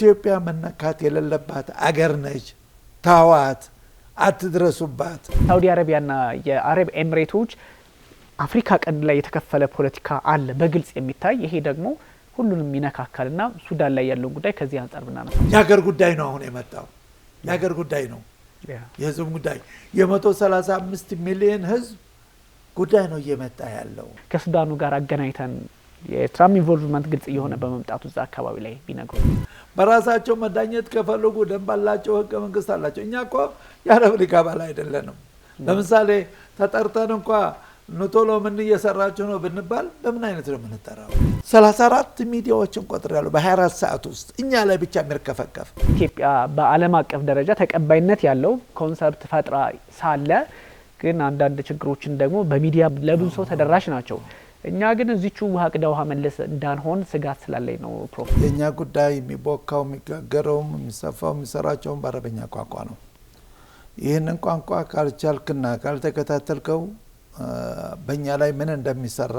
ኢትዮጵያ መነካት የሌለባት አገር ነች። ታዋት አትድረሱባት። ሳውዲ አረቢያና የአረብ ኤሚሬቶች አፍሪካ ቀንድ ላይ የተከፈለ ፖለቲካ አለ በግልጽ የሚታይ። ይሄ ደግሞ ሁሉንም ይነካካልና ሱዳን ላይ ያለው ጉዳይ ከዚህ አንፃር ብናነሳ የሀገር ጉዳይ ነው። አሁን የመጣው የሀገር ጉዳይ ነው። የህዝብ ጉዳይ የ135 ሚሊዮን ህዝብ ጉዳይ ነው እየመጣ ያለው። ከሱዳኑ ጋር አገናኝተን የኤርትራም ኢንቮልቭመንት ግልጽ እየሆነ በመምጣቱ እዛ አካባቢ ላይ ቢነግሩ በራሳቸው መዳኘት ከፈለጉ ደንብ አላቸው፣ ህገ መንግስት አላቸው። እኛ እኮ የአረብ ሊግ አባል አይደለንም። ለምሳሌ ተጠርተን እንኳ ቶሎ ምን እየሰራችሁ ነው ብንባል በምን አይነት ነው የምንጠራው? 34 ሚዲያዎችን ቆጥሬያለሁ በ24 ሰዓት ውስጥ እኛ ላይ ብቻ የሚርከፈከፍ። ኢትዮጵያ በዓለም አቀፍ ደረጃ ተቀባይነት ያለው ኮንሰፕት ፈጥራ ሳለ ግን አንዳንድ ችግሮችን ደግሞ በሚዲያ ለብዙ ሰው ተደራሽ ናቸው። እኛ ግን እዚቹ ውሃ ቅዳ ውሃ መለስ እንዳንሆን ስጋት ስላለኝ ነው። ፕሮፍ የኛ ጉዳይ የሚቦካው የሚጋገረውም የሚሰፋው የሚሰራቸውም በአረበኛ ቋንቋ ነው። ይህንን ቋንቋ ካልቻልክና ካልተከታተልከው በእኛ ላይ ምን እንደሚሰራ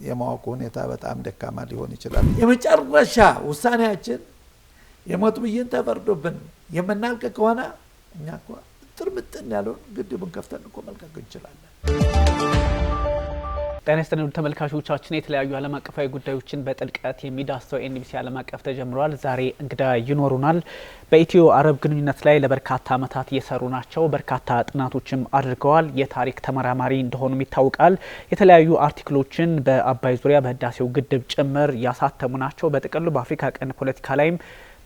የማወቁ ሁኔታ በጣም ደካማ ሊሆን ይችላል። የመጨረሻ ውሳኔያችን የሞት ብይን ተፈርዶብን የምናልቅ ከሆነ እኛ እኮ ጥርምጥን ያለውን ግድቡን ከፍተን እኮ መልቀቅ እንችላለን። ጤና ይስጥልኝ ተመልካቾቻችን፣ የተለያዩ ዓለም አቀፋዊ ጉዳዮችን በጥልቀት የሚዳስሰው ኤንቢሲ ዓለም አቀፍ ተጀምሯል። ዛሬ እንግዳ ይኖሩናል። በኢትዮ አረብ ግንኙነት ላይ ለበርካታ ዓመታት እየሰሩ ናቸው። በርካታ ጥናቶችም አድርገዋል። የታሪክ ተመራማሪ እንደሆኑም ይታወቃል። የተለያዩ አርቲክሎችን በአባይ ዙሪያ በህዳሴው ግድብ ጭምር ያሳተሙ ናቸው። በጥቅሉ በአፍሪካ ቀንድ ፖለቲካ ላይም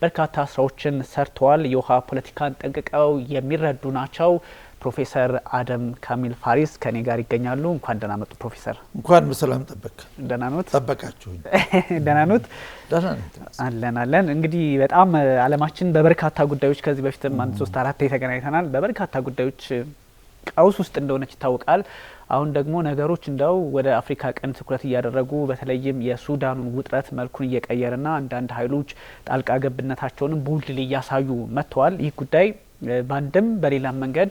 በርካታ ስራዎችን ሰርተዋል። የውሃ ፖለቲካን ጠንቅቀው የሚረዱ ናቸው። ፕሮፌሰር አደም ካሚል ፋሪስ ከኔ ጋር ይገኛሉ። እንኳን ደህና መጡ ፕሮፌሰር። እንኳን በሰላም ጠበቅ። ደህና ኖት? ጠበቃችሁኝ? ደህና ኖት? ደህና ነኝ። አለን። እንግዲህ በጣም ዓለማችን በበርካታ ጉዳዮች ከዚህ በፊትም 1-3-4 ተገናኝተናል። በበርካታ ጉዳዮች ቀውስ ውስጥ እንደሆነች ይታወቃል። አሁን ደግሞ ነገሮች እንደው ወደ አፍሪካ ቀንድ ትኩረት እያደረጉ በተለይም የሱዳኑን ውጥረት መልኩን እየቀየረና አንዳንድ ኃይሎች ጣልቃ ገብነታቸውንም ቦልድሊ እያሳዩ መጥተዋል። ይህ ጉዳይ በአንድም በሌላም መንገድ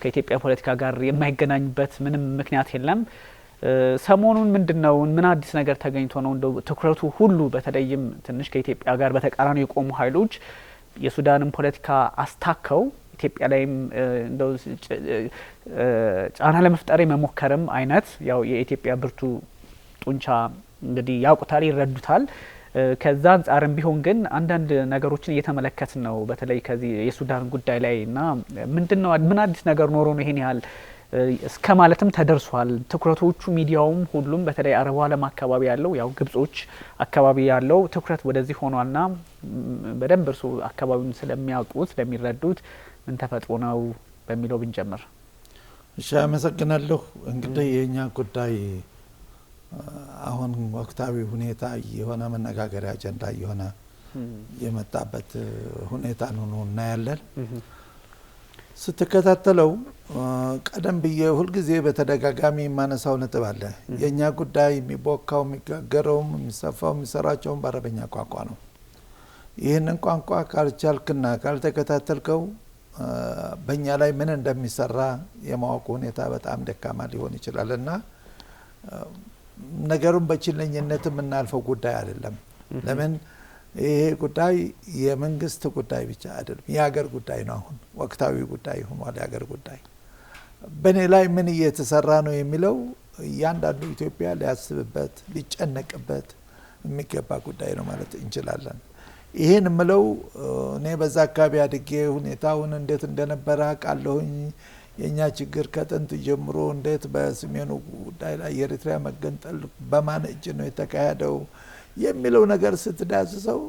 ከኢትዮጵያ ፖለቲካ ጋር የማይገናኝበት ምንም ምክንያት የለም። ሰሞኑን ምንድነው ምን አዲስ ነገር ተገኝቶ ነው እንደው ትኩረቱ ሁሉ በተለይም ትንሽ ከኢትዮጵያ ጋር በተቃራኒ የቆሙ ኃይሎች የሱዳንን ፖለቲካ አስታከው ኢትዮጵያ ላይም እንደው ጫና ለመፍጠር መሞከርም አይነት ያው የኢትዮጵያ ብርቱ ጡንቻ እንግዲህ ያውቁታል፣ ይረዱታል። ከዛ አንጻርም ቢሆን ግን አንዳንድ ነገሮችን እየተመለከትን ነው። በተለይ ከዚህ የሱዳን ጉዳይ ላይና ምንድነው ምን አዲስ ነገር ኖሮ ነው ይሄን ያህል እስከ ማለትም ተደርሷል። ትኩረቶቹ ሚዲያውም ሁሉም በተለይ አረቡ ዓለም አካባቢ ያለው ያው ግብጾች አካባቢ ያለው ትኩረት ወደዚህ ሆኗልና በደንብ እርሱ አካባቢውን ስለሚያውቁት ስለሚረዱት ምን ተፈጥሮ ነው በሚለው ብንጀምር። እሺ፣ አመሰግናለሁ። እንግዲህ የኛ ጉዳይ አሁን ወቅታዊ ሁኔታ የሆነ መነጋገሪያ አጀንዳ የሆነ የመጣበት ሁኔታ ነው እናያለን። ስትከታተለው ቀደም ብዬ ሁልጊዜ በተደጋጋሚ የማነሳው ነጥብ አለ። የኛ ጉዳይ የሚቦካው የሚጋገረውም የሚሰፋው የሚሰራቸውም በአረበኛ ቋንቋ ነው። ይህንን ቋንቋ ካልቻልክና ካልተከታተልከው በእኛ ላይ ምን እንደሚሰራ የማወቁ ሁኔታ በጣም ደካማ ሊሆን ይችላልና ነገሩን በችለኝነት የምናልፈው ጉዳይ አይደለም። ለምን ይሄ ጉዳይ የመንግስት ጉዳይ ብቻ አይደለም፣ የሀገር ጉዳይ ነው። አሁን ወቅታዊ ጉዳይ ሆኗል። የሀገር ጉዳይ በእኔ ላይ ምን እየተሰራ ነው የሚለው እያንዳንዱ ኢትዮጵያ ሊያስብበት ሊጨነቅበት የሚገባ ጉዳይ ነው ማለት እንችላለን። ይሄን ምለው እኔ በዛ አካባቢ አድጌ ሁኔታውን እንዴት እንደነበረ አውቃለሁኝ። የኛ ችግር ከጥንት ጀምሮ እንዴት በሰሜኑ ጉዳይ ላይ የኤርትራ መገንጠል በማን እጅ ነው የተካሄደው የሚለው ነገር ስትዳስሰው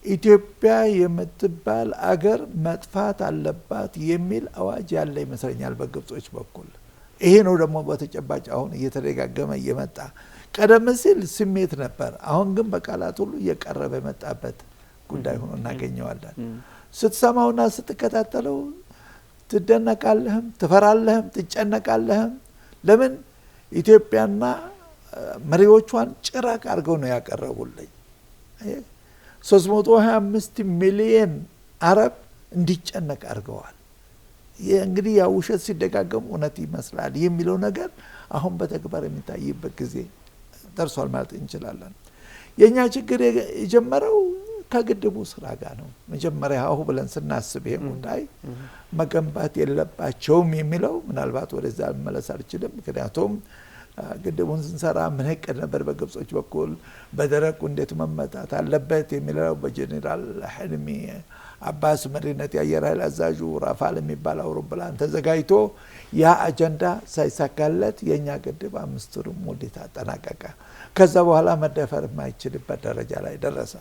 ኢትዮጵያ የምትባል አገር መጥፋት አለባት የሚል አዋጅ ያለ ይመስለኛል በግብጾች በኩል። ይሄ ነው ደግሞ በተጨባጭ አሁን እየተደጋገመ እየመጣ ቀደም ሲል ስሜት ነበር፣ አሁን ግን በቃላት ሁሉ እየቀረበ የመጣበት ጉዳይ ሆኖ እናገኘዋለን። ስትሰማውና ስትከታተለው ትደነቃለህም፣ ትፈራለህም፣ ትጨነቃለህም። ለምን ኢትዮጵያና መሪዎቿን ጭራቅ አድርገው ነው ያቀረቡልኝ። 325 ሚሊዮን አረብ እንዲጨነቅ አድርገዋል። እንግዲህ ያ ውሸት ሲደጋገም እውነት ይመስላል የሚለው ነገር አሁን በተግባር የሚታይበት ጊዜ ደርሷል ማለት እንችላለን። የኛ ችግር የጀመረው ከግድቡ ስራ ጋር ነው። መጀመሪያ አሁ ብለን ስናስብ ይሄን ጉዳይ መገንባት የለባቸውም የሚለው ምናልባት ወደዛ መመለስ አልችልም። ምክንያቱም ግድቡን ስንሰራ ምን እቅድ ነበር በግብጾች በኩል በደረቁ እንዴት መመታት አለበት የሚለው በጄኔራል ሕልሚ አባስ መሪነት የአየር ኃይል አዛዡ ራፋል የሚባል አውሮፕላን ተዘጋጅቶ ያ አጀንዳ ሳይሳካለት የኛ ግድብ 5 ወር ሙሌት አጠናቀቀ። ከዛ በኋላ መደፈር የማይችልበት ደረጃ ላይ ደረሰ።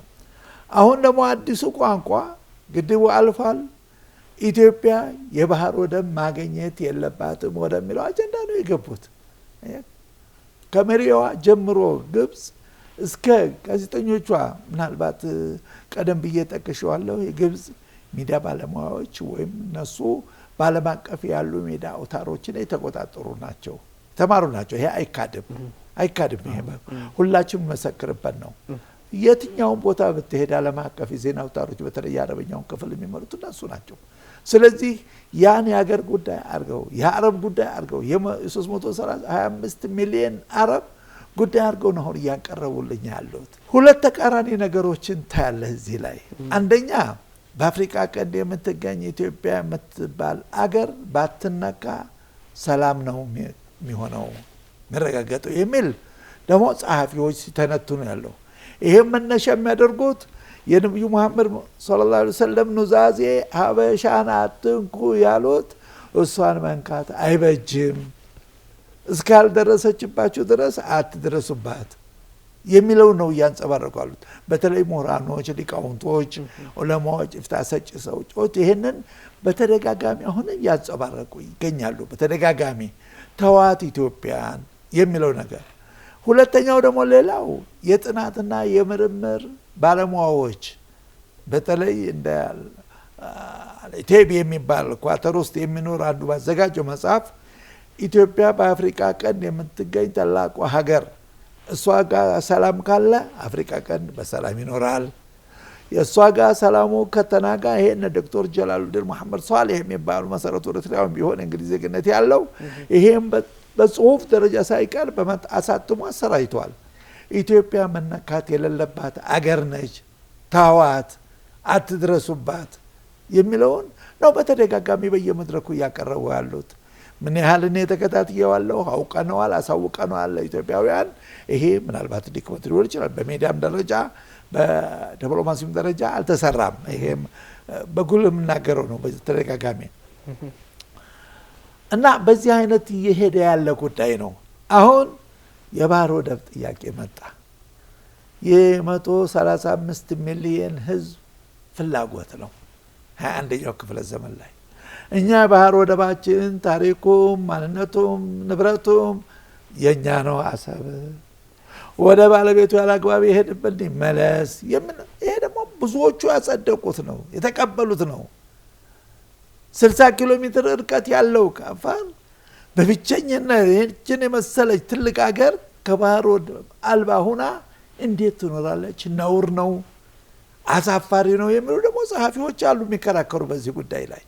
አሁን ደግሞ አዲሱ ቋንቋ ግድቡ አልፏል፣ ኢትዮጵያ የባህር ወደብ ማግኘት የለባትም ወደሚለው አጀንዳ ነው የገቡት። ከመሪዋ ጀምሮ ግብጽ እስከ ጋዜጠኞቿ ምናልባት ቀደም ብዬ ጠቅሼዋለሁ። የግብጽ ሚዲያ ባለሙያዎች ወይም እነሱ በዓለም አቀፍ ያሉ ሚዲያ አውታሮችን የተቆጣጠሩ ናቸው፣ ተማሩ ናቸው። ይሄ አይካድም። ይሄ ሁላችንም መሰክርበት ነው። የትኛውን ቦታ ብትሄድ ዓለም አቀፍ የዜና አውታሮች በተለይ የአረበኛውን ክፍል የሚመሩት እነሱ ናቸው። ስለዚህ ያን የሀገር ጉዳይ አድርገው የአረብ ጉዳይ አድርገው የ325 ሚሊዮን አረብ ጉዳይ አድርገው ነው እያቀረቡልኝ ያሉት። ሁለት ተቃራኒ ነገሮችን ታያለህ እዚህ ላይ። አንደኛ በአፍሪካ ቀንድ የምትገኝ ኢትዮጵያ የምትባል አገር ባትነካ ሰላም ነው የሚሆነው መረጋገጠው የሚል ደግሞ ጸሐፊዎች ሲተነትኑ ያለው። ይሄም መነሻ የሚያደርጉት የነብዩ መሐመድ ሰለላሁ ዐለይሂ ወሰለም ኑዛዜ ሀበሻን አትንኩ ያሉት እሷን መንካት አይበጅም፣ እስካልደረሰችባችሁ ድረስ አትድረሱባት የሚለው ነው እያንጸባረቁት። በተለይ ምሁራኖች፣ ሊቃውንቶች፣ ዑለማዎች፣ ኢፍታህ ሰጪ ሰዎች ይሄንን በተደጋጋሚ አሁን እያንጸባረቁ ይገኛሉ። በተደጋጋሚ ተዋት ኢትዮጵያን የሚለው ነገር። ሁለተኛው ደግሞ ሌላው የጥናትና የምርምር ባለሙያዎች በተለይ እንደ ቴቢ የሚባል ኳተር ውስጥ የሚኖር አንዱ ባዘጋጀው መጽሐፍ ኢትዮጵያ በአፍሪካ ቀንድ የምትገኝ ታላቋ ሀገር፣ እሷ ጋር ሰላም ካለ አፍሪካ ቀንድ በሰላም ይኖራል። የእሷ ጋር ሰላሙ ከተናጋ ይሄን ዶክተር ጀላሉዲን መሐመድ ሷሊህ የሚባሉ መሰረቱ ኤርትራዊም ቢሆን እንግሊዝ ዜግነት ያለው ይሄም በጽሁፍ ደረጃ ሳይቀር አሳትሞ አሰራይቷል። ኢትዮጵያ መነካት የሌለባት አገር ነች፣ ታዋት፣ አትድረሱባት የሚለውን ነው በተደጋጋሚ በየመድረኩ እያቀረቡ ያሉት። ምን ያህል እኔ ተከታትየዋለሁ፣ አውቀነዋል፣ አሳውቀነዋል ለኢትዮጵያውያን። ይሄ ምናልባት ዲክመት ሊሆን ይችላል። በሜዲያም ደረጃ በዲፕሎማሲም ደረጃ አልተሰራም። ይሄም በጉል የምናገረው ነው በተደጋጋሚ እና በዚህ አይነት እየሄደ ያለ ጉዳይ ነው። አሁን የባህር ወደብ ጥያቄ መጣ። የ135 ሚሊዮን ህዝብ ፍላጎት ነው 21ኛው ክፍለ ዘመን ላይ። እኛ ባህር ወደባችን ታሪኩም ማንነቱም ንብረቱም የኛ ነው። አሰብ ወደ ባለቤቱ ያላግባብ ይሄድብን ይመለስ። ይሄ ደግሞ ብዙዎቹ ያጸደቁት ነው፣ የተቀበሉት ነው። 60 ኪሎ ሜትር ርቀት ያለው ከአፋር በብቸኝነት ይህችን የመሰለች ትልቅ ሀገር ከባህር ወደብ አልባ ሁና እንዴት ትኖራለች? ነውር ነው፣ አሳፋሪ ነው የሚሉ ደግሞ ጸሐፊዎች አሉ የሚከራከሩ በዚህ ጉዳይ ላይ።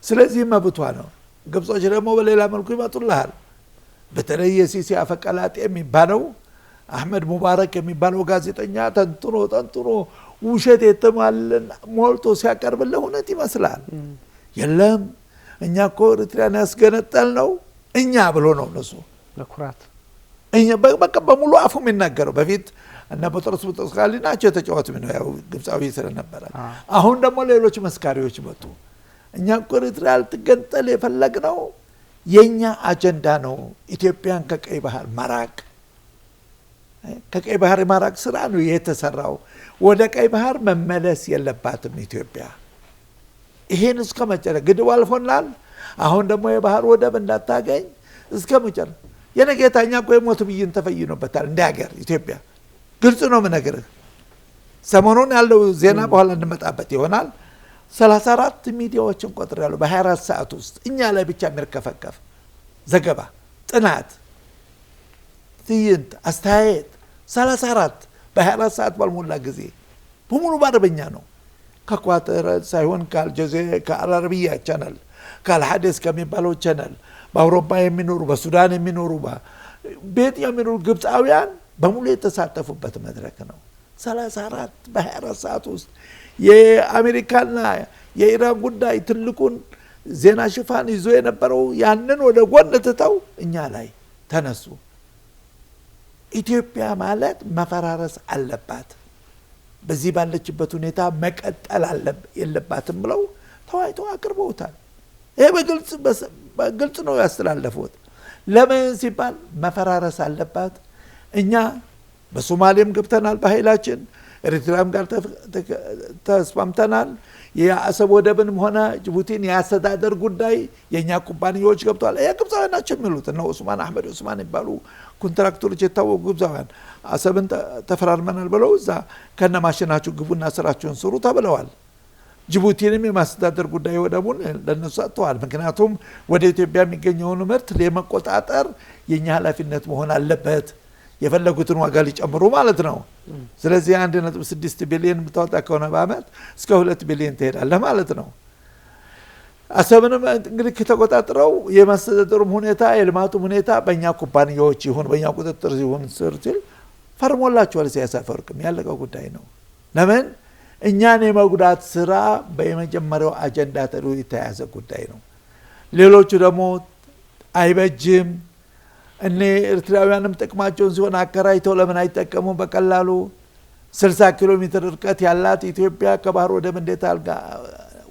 ስለዚህ መብቷ ነው። ግብጾች ደግሞ በሌላ መልኩ ይመጡልሃል። በተለይ የሲሲ አፈቀላጤ የሚባለው አህመድ ሙባረክ የሚባለው ጋዜጠኛ ተንትኖ ውሸት የተማለን ሞልቶ ሲያቀርብልህ እውነት ይመስላል። የለም እኛ እኮ ኤርትራን ያስገነጠል ነው እኛ ብሎ ነው እነሱ ለኩራት እኛ በቃ በሙሉ አፉ የሚናገረው። በፊት እና በጥርስ ካሊ ናቸው የተጫወቱ ነው ያው ግብጻዊ ስለነበረ። አሁን ደግሞ ሌሎች መስካሪዎች መጡ። እኛ እኮ ኤርትራ ልትገንጠል የፈለግነው የኛ አጀንዳ ነው፣ ኢትዮጵያን ከቀይ ባህር ማራቅ። ከቀይ ባህር ማራቅ ስራ ነው የተሰራው። ወደ ቀይ ባህር መመለስ የለባትም ኢትዮጵያ። ይሄን እስከ መጨረሻ ግድቡ አልፎናል። አሁን ደግሞ የባህር ወደብ እንዳታገኝ እስከ መጨረሻ የነገታኛ እኮ የሞት ብይን ተፈይኖበታል እንደ ሀገር ኢትዮጵያ። ግልጽ ነው የምነግርህ። ሰሞኑን ያለው ዜና በኋላ እንመጣበት ይሆናል። 34 ሚዲያዎችን ቆጥሬያለሁ በ24 ሰዓት ውስጥ እኛ ላይ ብቻ የሚርከፈከፍ ዘገባ፣ ጥናት፣ ትዕይንት፣ አስተያየት 34 በ24 ሰዓት ባልሞላ ጊዜ በሙሉ በአረበኛ ነው። ከኳተር ሳይሆን ከአልጀዚራ ከአረቢያ ቻናል ከአልሐዲስ ከሚባለው ቻናል በአውሮፓ የሚኖሩ በሱዳን የሚኖሩ ቤት የሚኖሩ ግብፃውያን በሙሉ የተሳተፉበት መድረክ ነው። 34 በ24 ሰዓት ውስጥ የአሜሪካና የኢራን ጉዳይ ትልቁን ዜና ሽፋን ይዞ የነበረው ያንን ወደ ጎን ትተው እኛ ላይ ተነሱ። ኢትዮጵያ ማለት መፈራረስ አለባት፣ በዚህ ባለችበት ሁኔታ መቀጠል የለባትም ብለው ተዋይተው አቅርበውታል። ይሄ በግልጽ ነው ያስተላለፉት። ለምን ሲባል መፈራረስ አለባት። እኛ በሶማሌም ገብተናል በኃይላችን፣ ኤርትራም ጋር ተስማምተናል። የአሰብ ወደብንም ሆነ ጅቡቲን የአስተዳደር ጉዳይ የኛ ኩባንያዎች ገብተዋል። ግብፃውያን ናቸው የሚሉት ነው። ኡስማን አህመድ ኡስማን ይባሉ ኮንትራክተሮች የታወቁ ግብፃውያን አሰብን ተፈራርመናል ብለው እዛ ከነማሽናችሁ ግቡና ስራችሁን ስሩ ተብለዋል። ጅቡቲንም የማስተዳደር ጉዳይ ወደቡን ለነሱ ሰጥተዋል። ምክንያቱም ወደ ኢትዮጵያ የሚገኘውን ምርት ለመቆጣጠር የኛ ኃላፊነት መሆን አለበት፣ የፈለጉትን ዋጋ ሊጨምሩ ማለት ነው። ስለዚህ 1.6 ቢሊዮን ብታወጣ ከሆነ በአመት እስከ 2 ቢሊዮን ትሄዳለህ ማለት ነው። አሰብንም እንግዲህ ከተቆጣጠረው የማስተዳደሩም ሁኔታ የልማቱም ሁኔታ በእኛ ኩባንያዎች ይሁን በእኛ ቁጥጥር ይሁን ስር ሲል ፈርሞላቸዋል። ኢሳያስ አፈወርቅም ያለቀው ጉዳይ ነው። ለምን እኛን የመጉዳት ስራ በመጀመሪያው አጀንዳ ተደርጎ የተያዘ ጉዳይ ነው። ሌሎቹ ደግሞ አይበጅም፣ እኔ ኤርትራውያንም ጥቅማቸውን ሲሆን አከራይተው ለምን አይጠቀሙም? በቀላሉ 60 ኪሎ ሜትር ርቀት ያላት ኢትዮጵያ ከባህር ወደብ እንዴት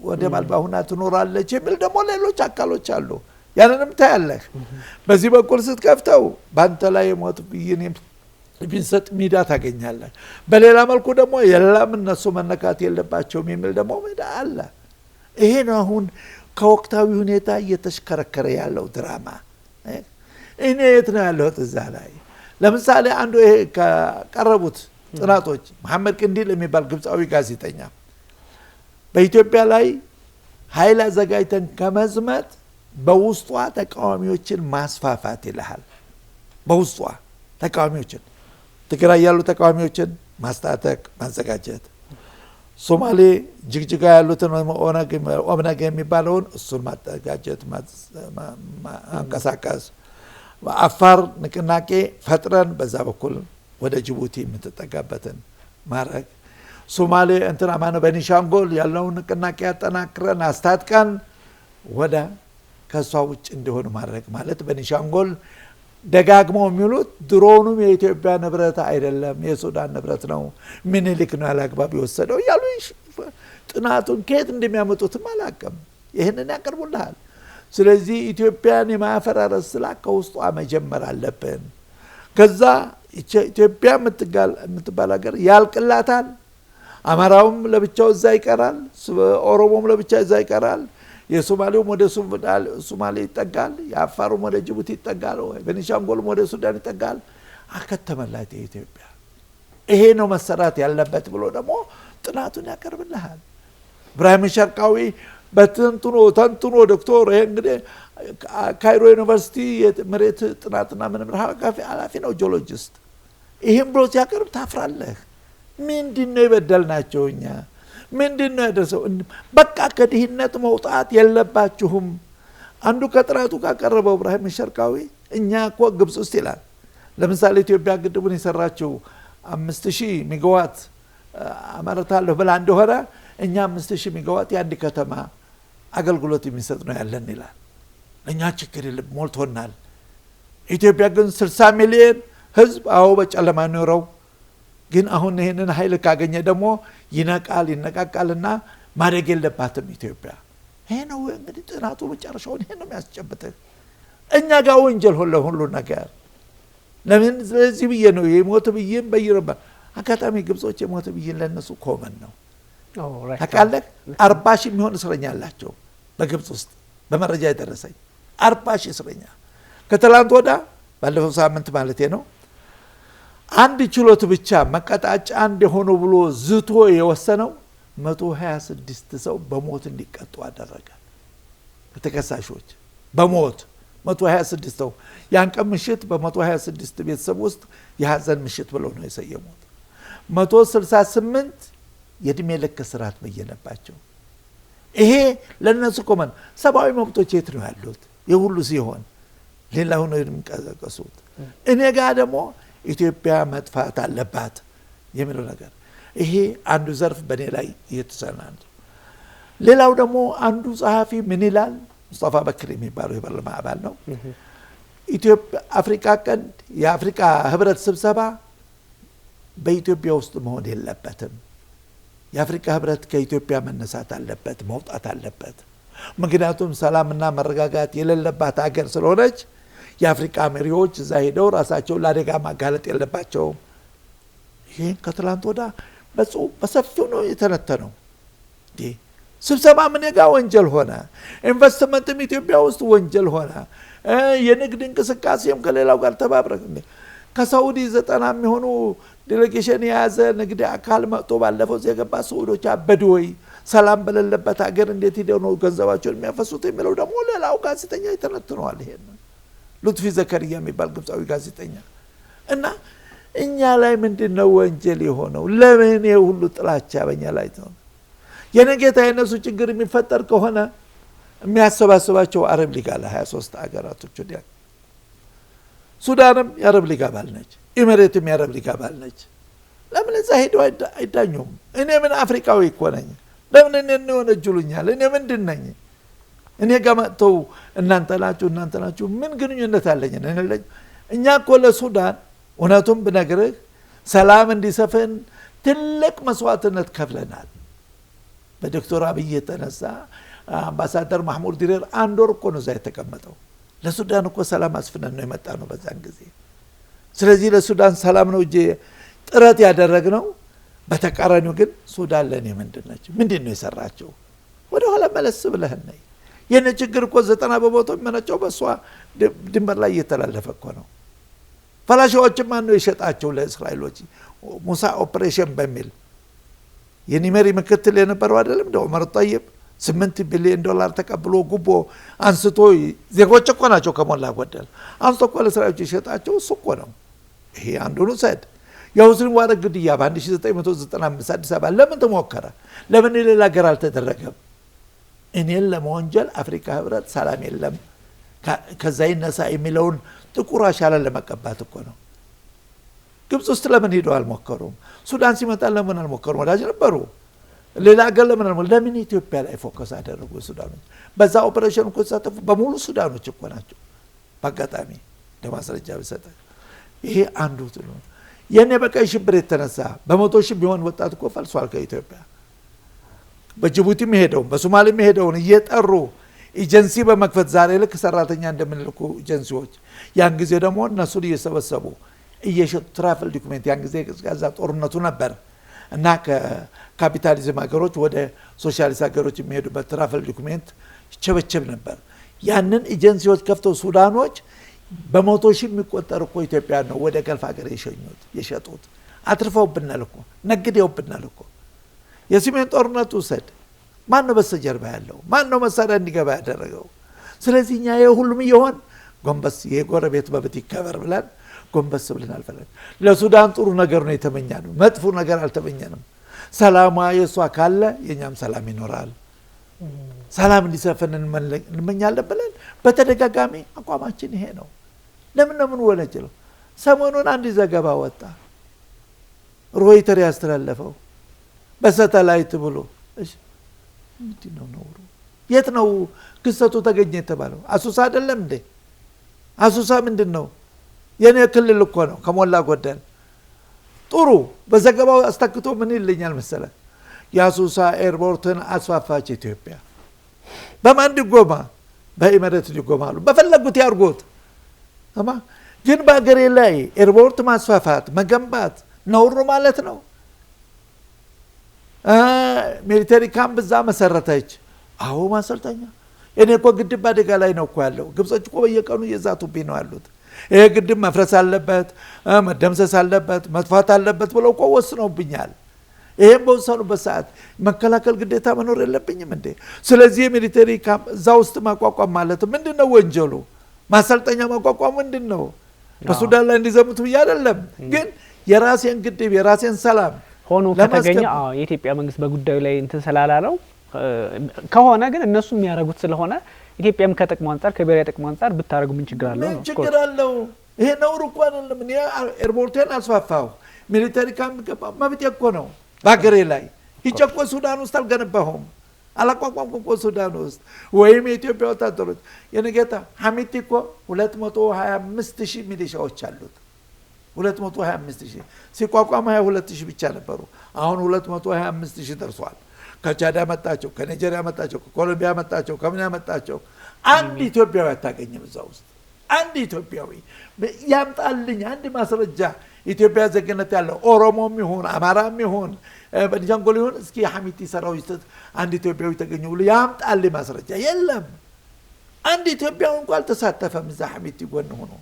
ወደብ አልባ ሆና ትኖራለች የሚል ደግሞ ሌሎች አካሎች አሉ። ያንንም ታያለህ። በዚህ በኩል ስትከፍተው ባንተ ላይ ሞት ብይን ቢንሰጥ ሚዳ ታገኛለህ። በሌላ መልኩ ደግሞ የለም እነሱ መነካት የለባቸውም የሚል ደግሞ ሚዳ አለ። ይሄ ነው አሁን ከወቅታዊ ሁኔታ እየተሽከረከረ ያለው ድራማ። እኔ የት ነው ያለሁት እዛ ላይ? ለምሳሌ አንዱ ይሄ ከቀረቡት ጥናቶች መሐመድ ቅንዲል የሚባል ግብፃዊ ጋዜጠኛ በኢትዮጵያ ላይ ኃይል አዘጋጅተን ከመዝመት በውስጧ ተቃዋሚዎችን ማስፋፋት ይልሃል። በውስጧ ተቃዋሚዎችን ትግራይ ያሉ ተቃዋሚዎችን ማስታጠቅ ማዘጋጀት፣ ሶማሌ ጅግጅጋ ያሉትን ኦብነግ የሚባለውን እሱን ማዘጋጀት ማንቀሳቀስ፣ አፋር ንቅናቄ ፈጥረን በዛ በኩል ወደ ጅቡቲ የምትጠጋበትን ማድረግ፣ ሶማሌ በኒሻንጎል ያለውን ንቅናቄ ያጠናክረን አስታጥቀን ወደ ከሷ ውጭ እንዲሆን ማድረግ ማለት በኒሻንጎል ደጋግመው የሚሉት ድሮኑም የኢትዮጵያ ንብረት አይደለም የሱዳን ንብረት ነው፣ ምኒልክ ነው ያላግባብ የወሰደው እያሉ ጥናቱን ከየት እንደሚያመጡትም አላውቅም። ይህንን ያቀርቡልሃል። ስለዚህ ኢትዮጵያን የማፈራረስ ስራ ከውስጧ መጀመር አለብን። ከዛ ኢትዮጵያ የምትባል ሀገር ያልቅላታል። አማራውም ለብቻው እዛ ይቀራል፣ ኦሮሞም ለብቻ እዛ ይቀራል፣ የሶማሌውም ወደ ሶማሌ ይጠጋል፣ የአፋሩም ወደ ጅቡቲ ይጠጋል፣ ቤኒሻንጉልም ወደ ሱዳን ይጠጋል። አከተመላት የኢትዮጵያ። ይሄ ነው መሰራት ያለበት ብሎ ደግሞ ጥናቱን ያቀርብልሃል። ኢብራሂም ሸርቃዊ ተንትኖ ዶክተር ይሄ እንግዲህ ካይሮ ዩኒቨርሲቲ የመሬት ጥናትና ምርምር ኃላፊ ነው፣ ጂኦሎጂስት። ይህም ብሎ ሲያቀርብ ታፍራለህ። ምንድነው የበደልናቸው እኛ? ምንድነው ያደረሰው? በቃ ከድህነት መውጣት የለባችሁም። አንዱ ከጥራቱ ካቀረበው ኢብራሂም ሸርቃዊ እኛ እኮ ግብጽ ውስጥ ይላል ለምሳሌ ኢትዮጵያ ግድቡን የሰራችው 5000 ሜጋዋት አመርታለሁ ብላ እንደሆነ እኛ 5000 ሜጋዋት የአንድ ከተማ አገልግሎት የሚሰጥ ነው ያለን ይላል። እኛ ችግር የለም ሞልቶናል። ኢትዮጵያ ግን 60 ሚሊዮን ህዝብ በጨለማ ኖረው ግን አሁን ይሄንን ኃይል ካገኘ ደግሞ ይነቃቃልና ማደግ የለባትም ኢትዮጵያ። ይሄ ነው እንግዲህ ጥናቱ መጨረሻው ይሄ ነው የሚያስጨብጠው። እኛ ጋር ወንጀል ሁሉ ነገር ለምን ስለዚህ ብዬ ነው የሞት ብዬን በይረባ አካታሚ ግብጾች የሞት ብዬን ለነሱ ኮመን ነው። ታውቃለህ 40,000 የሚሆን እስረኛ አላቸው በግብጽ ውስጥ በመረጃ የደረሰኝ 40,000 እስረኛ። ከትላንት ወዳ ባለፈው ሳምንት ማለት ነው አንድ ችሎት ብቻ መቀጣጫ እንደሆነ ብሎ ዝቶ የወሰነው 126 ሰው በሞት እንዲቀጡ አደረገ። ተከሳሾች በሞት 126 ሰው ያን ቀን ምሽት በ126 ቤተሰብ ውስጥ የሐዘን ምሽት ብለው ነው የሰየሙት። 168 የእድሜ ልክ እስራት በየነባቸው። ይሄ ለነሱ ኮመን ሰብአዊ መብቶች የት ነው ያሉት? የሁሉ ሲሆን ሌላው ነው የሚቀሰቀሱት። እኔ ጋር ደግሞ ኢትዮጵያ መጥፋት አለባት የሚለው ነገር ይሄ አንዱ ዘርፍ በእኔ ላይ እየተሰናል። ሌላው ደግሞ አንዱ ጸሐፊ ምን ይላል? ሙስጠፋ በክር የሚባለው የፓርላማ አባል ነው። ኢትዮጵያ አፍሪካ ቀንድ የአፍሪካ ህብረት ስብሰባ በኢትዮጵያ ውስጥ መሆን የለበትም። የአፍሪካ ህብረት ከኢትዮጵያ መነሳት አለበት፣ መውጣት አለበት። ምክንያቱም ሰላምና መረጋጋት የሌለባት ሀገር ስለሆነች የአፍሪካ መሪዎች እዛ ሄደው ራሳቸውን ለአደጋ ማጋለጥ የለባቸውም። ይህን ከትላንት ወዳ በሰፊው ነው የተነተነው። ስብሰባ ምን ጋ ወንጀል ሆነ፣ ኢንቨስትመንትም ኢትዮጵያ ውስጥ ወንጀል ሆነ፣ የንግድ እንቅስቃሴም ከሌላው ጋር ተባብረ ከሳውዲ 90 የሚሆኑ ዴሌጌሽን የያዘ ንግድ አካል መጥቶ ባለፈው የገባ ሳውዲዎች አበዱ ወይ? ሰላም በሌለበት ሀገር እንዴት ሄደው ነው ገንዘባቸውን የሚያፈሱት የሚለው ደግሞ ሌላው ጋዜጠኛ ይተነትነዋል። ይሄን ሉጥፊ ዘከሪያ የሚባል ግብፃዊ ጋዜጠኛ እና እኛ ላይ ምንድነው ወንጀል የሆነው? ለምን ሁሉ ጥላቻ በእኛ ላይ ነው? የነገታ የነሱ ችግር የሚፈጠር ከሆነ የሚያሰባስባቸው አረብ ሊግ አለ 23 ሀገራቶች ወዲያ። ሱዳንም የአረብ ሊግ አባል ነች፣ ኢሚሬትም የአረብ ሊግ አባል ነች። ለምን እዛ ሄደው አይዳኙም? እኔ ምን አፍሪካዊ እኮ ነኝ? ለምን እኔ ወነጀሉኛል? እኔ ምንድን ነኝ? እኔ ጋር መጥተው እናንተ ናችሁ ምን ግንኙነት አለኝ? እኛ እኮ ለሱዳን እውነቱም ብነግርህ ሰላም እንዲሰፍን ትልቅ መስዋዕትነት ከፍለናል። በዶክተር አብይ የተነሳ አምባሳደር ማህሙድ ዲሬር አንድ ወር እኮ ነው እዛ የተቀመጠው። ለሱዳን እኮ ሰላም አስፍነን ነው የመጣ ነው በዛን ጊዜ። ስለዚህ ለሱዳን ሰላም ነው እንጂ ጥረት ያደረግነው። በተቃራኒው ግን ሱዳን ለኔ ምንድን ነው የሰራቸው? ወደ ኋላ መለስ ብለህ ነይ። የነ ችግር እኮ 90% የሚመነጨው በሷ ድንበር ላይ እየተላለፈ እኮ ነው። ፈላሻዎችም ማን ነው የሸጣቸው ለእስራኤሎች? ሙሳ ኦፕሬሽን በሚል የኒመሪ ምክትል የነበረው አይደለም እንደ ዑመር ጠይብ $8 ቢሊዮን ተቀብሎ ጉቦ አንስቶ ዜጎች እኮ ናቸው ከሞላ ጎደል አንስቶ እኮ ለእስራኤሎች የሸጣቸው እሱ እኮ ነው። ይሄ አንዱን ሰድ የሁስኒ ሙባረክ ግድያ በ1995 አዲስ አበባ ለምን ተሞከረ? ለምን ሌላ ሀገር አልተደረገም? እኔን ለመወንጀል አፍሪካ ህብረት ሰላም የለም ከዛ ይነሳ የሚለውን ጥቁር አሻራ ለመቀባት እኮ ነው። ግብጽ ውስጥ ለምን ሄደው አልሞከሩም? ሱዳን ሲመጣ ለምን አልሞከሩም? ወዳጅ ነበሩ። ሌላ ሀገር ለምን አልሞከሩም? ለምን ኢትዮጵያ ላይ ፎከስ አደረጉ? ሱዳኖች በዛ ኦፕሬሽን እኮ ተሳተፉ በሙሉ ሱዳኖች እኮ ናቸው። በአጋጣሚ ለማስረጃ ብሰጥ ይሄ አንዱ ነው። የኔ በቀይ ሽብር የተነሳ በመቶ ሺህ ቢሆን ወጣት እኮ ፈልሷል ከኢትዮጵያ። በጅቡቲ ሄደው በሶማሌ ሄደው እየጠሩ ኤጀንሲ በመክፈት ዛሬ ልክ ሰራተኛ እንደምንልኩ ኤጀንሲዎች ያን ጊዜ ደግሞ እነሱን እየሰበሰቡ እየሸጡ ትራቨል ዶክመንት ያን ጊዜ ጋዛ ጦርነቱ ነበር እና ከካፒታሊዝም ሀገሮች ወደ ሶሻሊስት ሀገሮች የሚሄዱበት ትራቨል ዶክመንት ይቸበቸብ ነበር። ያንን ኤጀንሲዎች ከፍተው ሱዳኖች በመቶ ሺህ የሚቆጠር እኮ ኢትዮጵያ ነው ወደ ገልፍ ሀገር የሸጡት። አትርፈውብናል እኮ ነግደውብናል እኮ። የሰሜን ጦርነቱ ውሰድ። ማን ነው በስተጀርባ ያለው? ማን ነው መሳሪያ እንዲገባ ያደረገው? ስለዚህ እኛ የሁሉም ይሆን ጎንበስ የጎረቤት መብት ይከበር ብለን ጎንበስ ብለን አልፈለን። ለሱዳን ጥሩ ነገር ነው የተመኘነው፣ መጥፎ ነገር አልተመኘንም። ሰላሟ የሷ ካለ የኛም ሰላም ይኖራል። ሰላም እንዲሰፍን እንመኛለን ብለን በተደጋጋሚ አቋማችን ይሄ ነው። ለምን ወነጀለው? ሰሞኑን አንድ ዘገባ ወጣ ሮይተር ያስተላለፈው በሳተላይት ብሎ እሺ ምንድነው ነውሩ? የት ነው ክስተቱ ተገኘ የተባለው? አሱሳ አይደለም እንዴ? አሱሳ ምንድነው? የኔ ክልል እኮ ነው ከሞላ ጎደል። ጥሩ በዘገባው አስተክቶ ምን ይልኛል መሰለ? የአሱሳ ኤርፖርትን አስፋፋች ኢትዮጵያ። በማን ድጎማ? በኢሚሬት ድጎማሉ። በፈለጉት ያርጎት። ግን በአገሬ ላይ ኤርፖርት ማስፋፋት መገንባት ነውር ማለት ነው። ሚሊተሪ ካምፕ እዛ መሰረተች። አዎ ማሰልጠኛ። እኔ እኮ ግድብ አደጋ ላይ ነው እኮ ያለው። ግብጾች እኮ በየቀኑ እየዛቱብኝ ነው ያሉት። ይሄ ግድብ መፍረስ አለበት፣ መደምሰስ አለበት፣ መጥፋት አለበት ብለው እኮ ወስነውብኛል። ይሄን በወሰኑበት ሰዓት መከላከል ግዴታ መኖር የለብኝም እንዴ? ስለዚህ የሚሊተሪ ካምፕ እዛ ውስጥ ማቋቋም ማለት ምንድነው ወንጀሉ? ማሰልጠኛ ማቋቋም ምንድነው? በሱዳን ላይ እንዲዘምቱ ብዬ አይደለም፣ ግን የራሴን ግድብ የራሴን ሰላም ሆኖ ከተገኘ የኢትዮጵያ መንግስት በጉዳዩ ላይ እንትን ስላላለው ከሆነ ግን እነሱ የሚያረጉት ስለሆነ ኢትዮጵያም ከጥቅሙ አንፃር ከብሔራዊ ጥቅሙ አንፃር ብታረጉ ምን ችግር አለው ነው? ችግር አለው። ይሄ ነውር እኮ አይደለም። እኔ ኤርፖርቴን አስፋፋው ሚሊተሪ ካምፕ ገባ መብት እኮ ነው። በሀገሬ ላይ ይጨቆ ሱዳን ውስጥ አልገነባሁም አላቋቋምኩም እኮ ሱዳን ውስጥ ወይም የኢትዮጵያ ወታደሮች የነገታ ሐሚቲ እኮ 225,000 ሚሊሻዎች አሉት 225,000 ሲቋቋም 22,000 ብቻ ነበሩ አሁን 225,000 ደርሷል ከቻድ መጣቸው ከኒጀሪያ መጣቸው ከኮሎምቢያ መጣቸው ከምን ያመጣቸው አንድ ኢትዮጵያዊ አታገኝም እዛ ውስጥ አንድ ኢትዮጵያዊ ያምጣልኝ አንድ ማስረጃ ኢትዮጵያ ዜግነት ያለው ኦሮሞም ይሁን አማራም ይሁን በኒጃንጎል ይሁን እስኪ ሐሚቲ ሰራዊት አንድ ኢትዮጵያዊ ተገኘ ብሎ ያምጣልኝ ማስረጃ የለም አንድ ኢትዮጵያዊ እንኳን አልተሳተፈም እዛ ሐሚቲ ጎን ሆኖ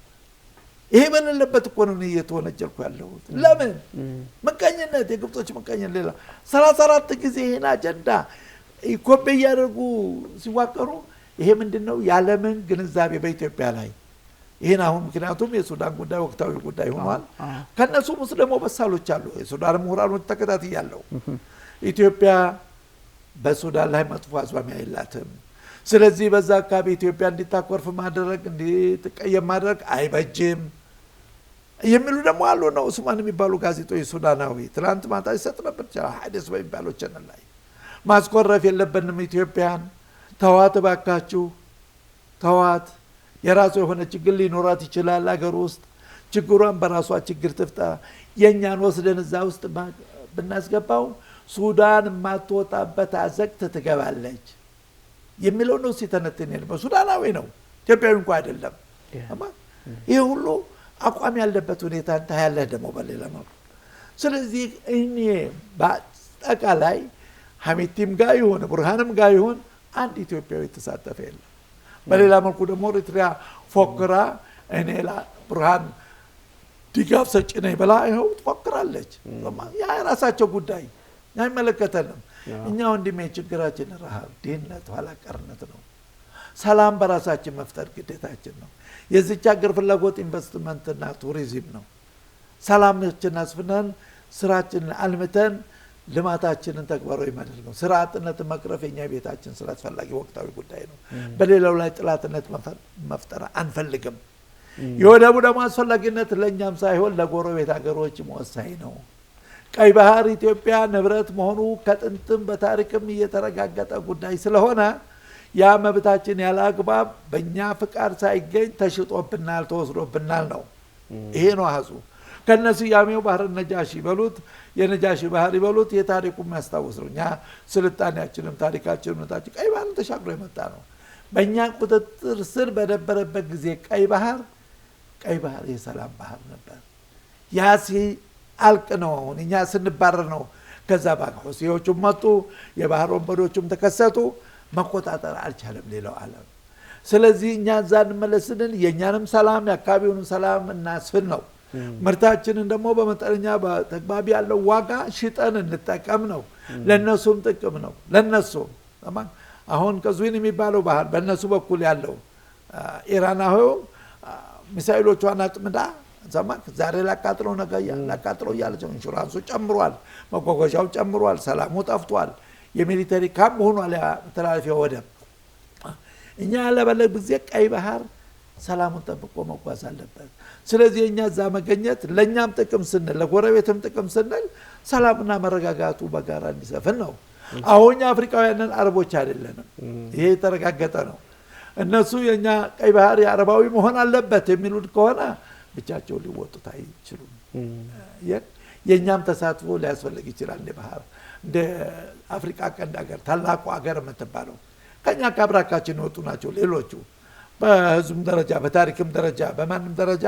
ይሄ በሌለበት እኮ ነው እየተወነጀልኩ ያለው ለምን መቀኝነት የግብጾች መቀኝነት ሌላ 34 ጊዜ ይሄን አጀንዳ ኢኮቤ ያደርጉ ሲዋቀሩ ይሄ ምንድነው ያለምን ግንዛቤ በኢትዮጵያ ላይ ይሄን አሁን ምክንያቱም የሱዳን ጉዳይ ወቅታዊ ጉዳይ ሆኗል ከነሱ ሙስሊሙ በሳሎች አሉ የሱዳን ምሁራኖች ተከታትያለሁ ኢትዮጵያ በሱዳን ላይ መጥፎ አዝማሚያ የላትም ስለዚህ በዛ አካባቢ ኢትዮጵያ እንዲታኮርፍ ማድረግ እንዲትቀየም ማድረግ አይበጅም የሚሉ ደግሞ አሉ ነው ኡስማን የሚባሉ ጋዜጦች ሱዳናዊ ትላንት ማታ ይሰጥ ነበር ሐዲስ በሚባለው ቻናል ላይ ማስቆረፍ የለብንም ኢትዮጵያን ተዋት ባካችሁ ተዋት የራሱ የሆነ ችግር ሊኖራት ይችላል አገር ውስጥ ችግሯን በራሷ ችግር ትፍታ የኛን ወስደን እዛ ውስጥ ብናስገባው ሱዳን ማትወጣበት አዘቅት ትገባለች የሚለው ነው ሲተነተን ነው ሱዳናዊ ነው ኢትዮጵያዊ እንኳን አይደለም ይሄ ሁሉ አቋም ያለበት ሁኔታ ታያለ ደግሞ በሌላ መልኩ ስለዚህ እኔ በአጠቃላይ ሐሚቲም ጋር ይሁን ብርሃንም ጋር ይሁን አንድ ኢትዮጵያዊ ተሳተፈ የለም በሌላ መልኩ ደግሞ ኤርትራ ፎክራ እኔ ብርሃን ድጋፍ ሰጪ ነኝ ብላ ይኸው ትፎክራለች ያ የራሳቸው ጉዳይ አይመለከተንም እኛ ወንድሜ ችግራችን ረሃብ ድህነት ኋላቀርነት ነው ሰላም በራሳችን መፍጠር ግዴታችን ነው የዚች ሀገር ፍላጎት ኢንቨስትመንትና ቱሪዝም ነው ሰላማችንን አስፍነን ስራችንን አልምተን ልማታችንን ተግባራዊ ማድረግ ነው ስራ አጥነትን መቅረፍ የኛ ቤታችን ስራ አስፈላጊ ወቅታዊ ጉዳይ ነው በሌላው ላይ ጥላትነት መፍጠር አንፈልግም የወደቡ ደግሞ አስፈላጊነት ለኛም ሳይሆን ለጎረቤት ሀገሮች ወሳኝ ነው ቀይ ባህር ኢትዮጵያ ንብረት መሆኑ ከጥንትም በታሪክም እየተረጋገጠ ጉዳይ ስለሆነ ያ መብታችን ያለ አግባብ በእኛ ፍቃድ ሳይገኝ ተሽጦብናል ተወስዶብናል ነው ይሄ ነው ሀዙ ከነሱ ያሜው ባህር ነጃሺ በሉት የነጃሺ ባህር ይበሉት የታሪኩ የሚያስታውስ ነው እኛ ስልጣኔያችንም ታሪካችንም ታሪክ ቀይ ባህር ተሻግሮ የመጣ ነው በእኛ ቁጥጥር ስር በነበረበት ጊዜ ቀይ ባህር የሰላም ባህር ነበር ያሲ አልቅ ነው አሁን እኛ ስንባረር ነው ከዛ ባሁሲዎቹም መጡ የባህር ወንበዶቹም ተከሰቱ መቆጣጠር አልቻለም ሌላው ዓለም ስለዚህ እኛ ዛን መለስልን የኛንም ሰላም ያካባቢውንም ሰላም እናስፍን ነው ምርታችንን ደግሞ በመጠነኛ በተግባቢ ያለው ዋጋ ሽጠን እንጠቀም ነው ለነሱም ጥቅም ነው ለነሱም አሁን ከዙይን የሚባለው ባህር በእነሱ በኩል ያለው ኢራናው ሚሳኤሎቿን አጥምዳ ዘማክ ዛሬ ላቃጥለው ነገያ ላቃጥለው ያለች ኢንሹራንሱ ጨምሯል መጓጓዣው ጨምሯል ሰላሙ ጠፍቷል የሚሊተሪ ካምፕ ሆኗል ተላልፊያ ወደብ እኛ ያለበለ ጊዜ ቀይ ባህር ሰላሙን ጠብቆ መጓዝ አለበት ስለዚህ እኛ ዛ መገኘት ለኛም ጥቅም ስንል ለጎረቤትም ጥቅም ስንል ሰላምና መረጋጋቱ በጋራ እንዲሰፍን ነው አሁን አፍሪካውያንን አረቦች አይደለንም ይሄ ተረጋገጠ ነው እነሱ የኛ ቀይ ባህር የአረባዊ መሆን አለበት የሚሉት ከሆነ ብቻቸው ሊወጡት አይችሉም የኛም ተሳትፎ ሊያስፈልግ ይችላል እንደ ባህር እንደ አፍሪካ ቀንድ ሀገር ታላቁ ሀገር የምትባለው ከኛ ካብራካችን ወጡ ናቸው ሌሎቹ በህዝብም ደረጃ በታሪክም ደረጃ በማንም ደረጃ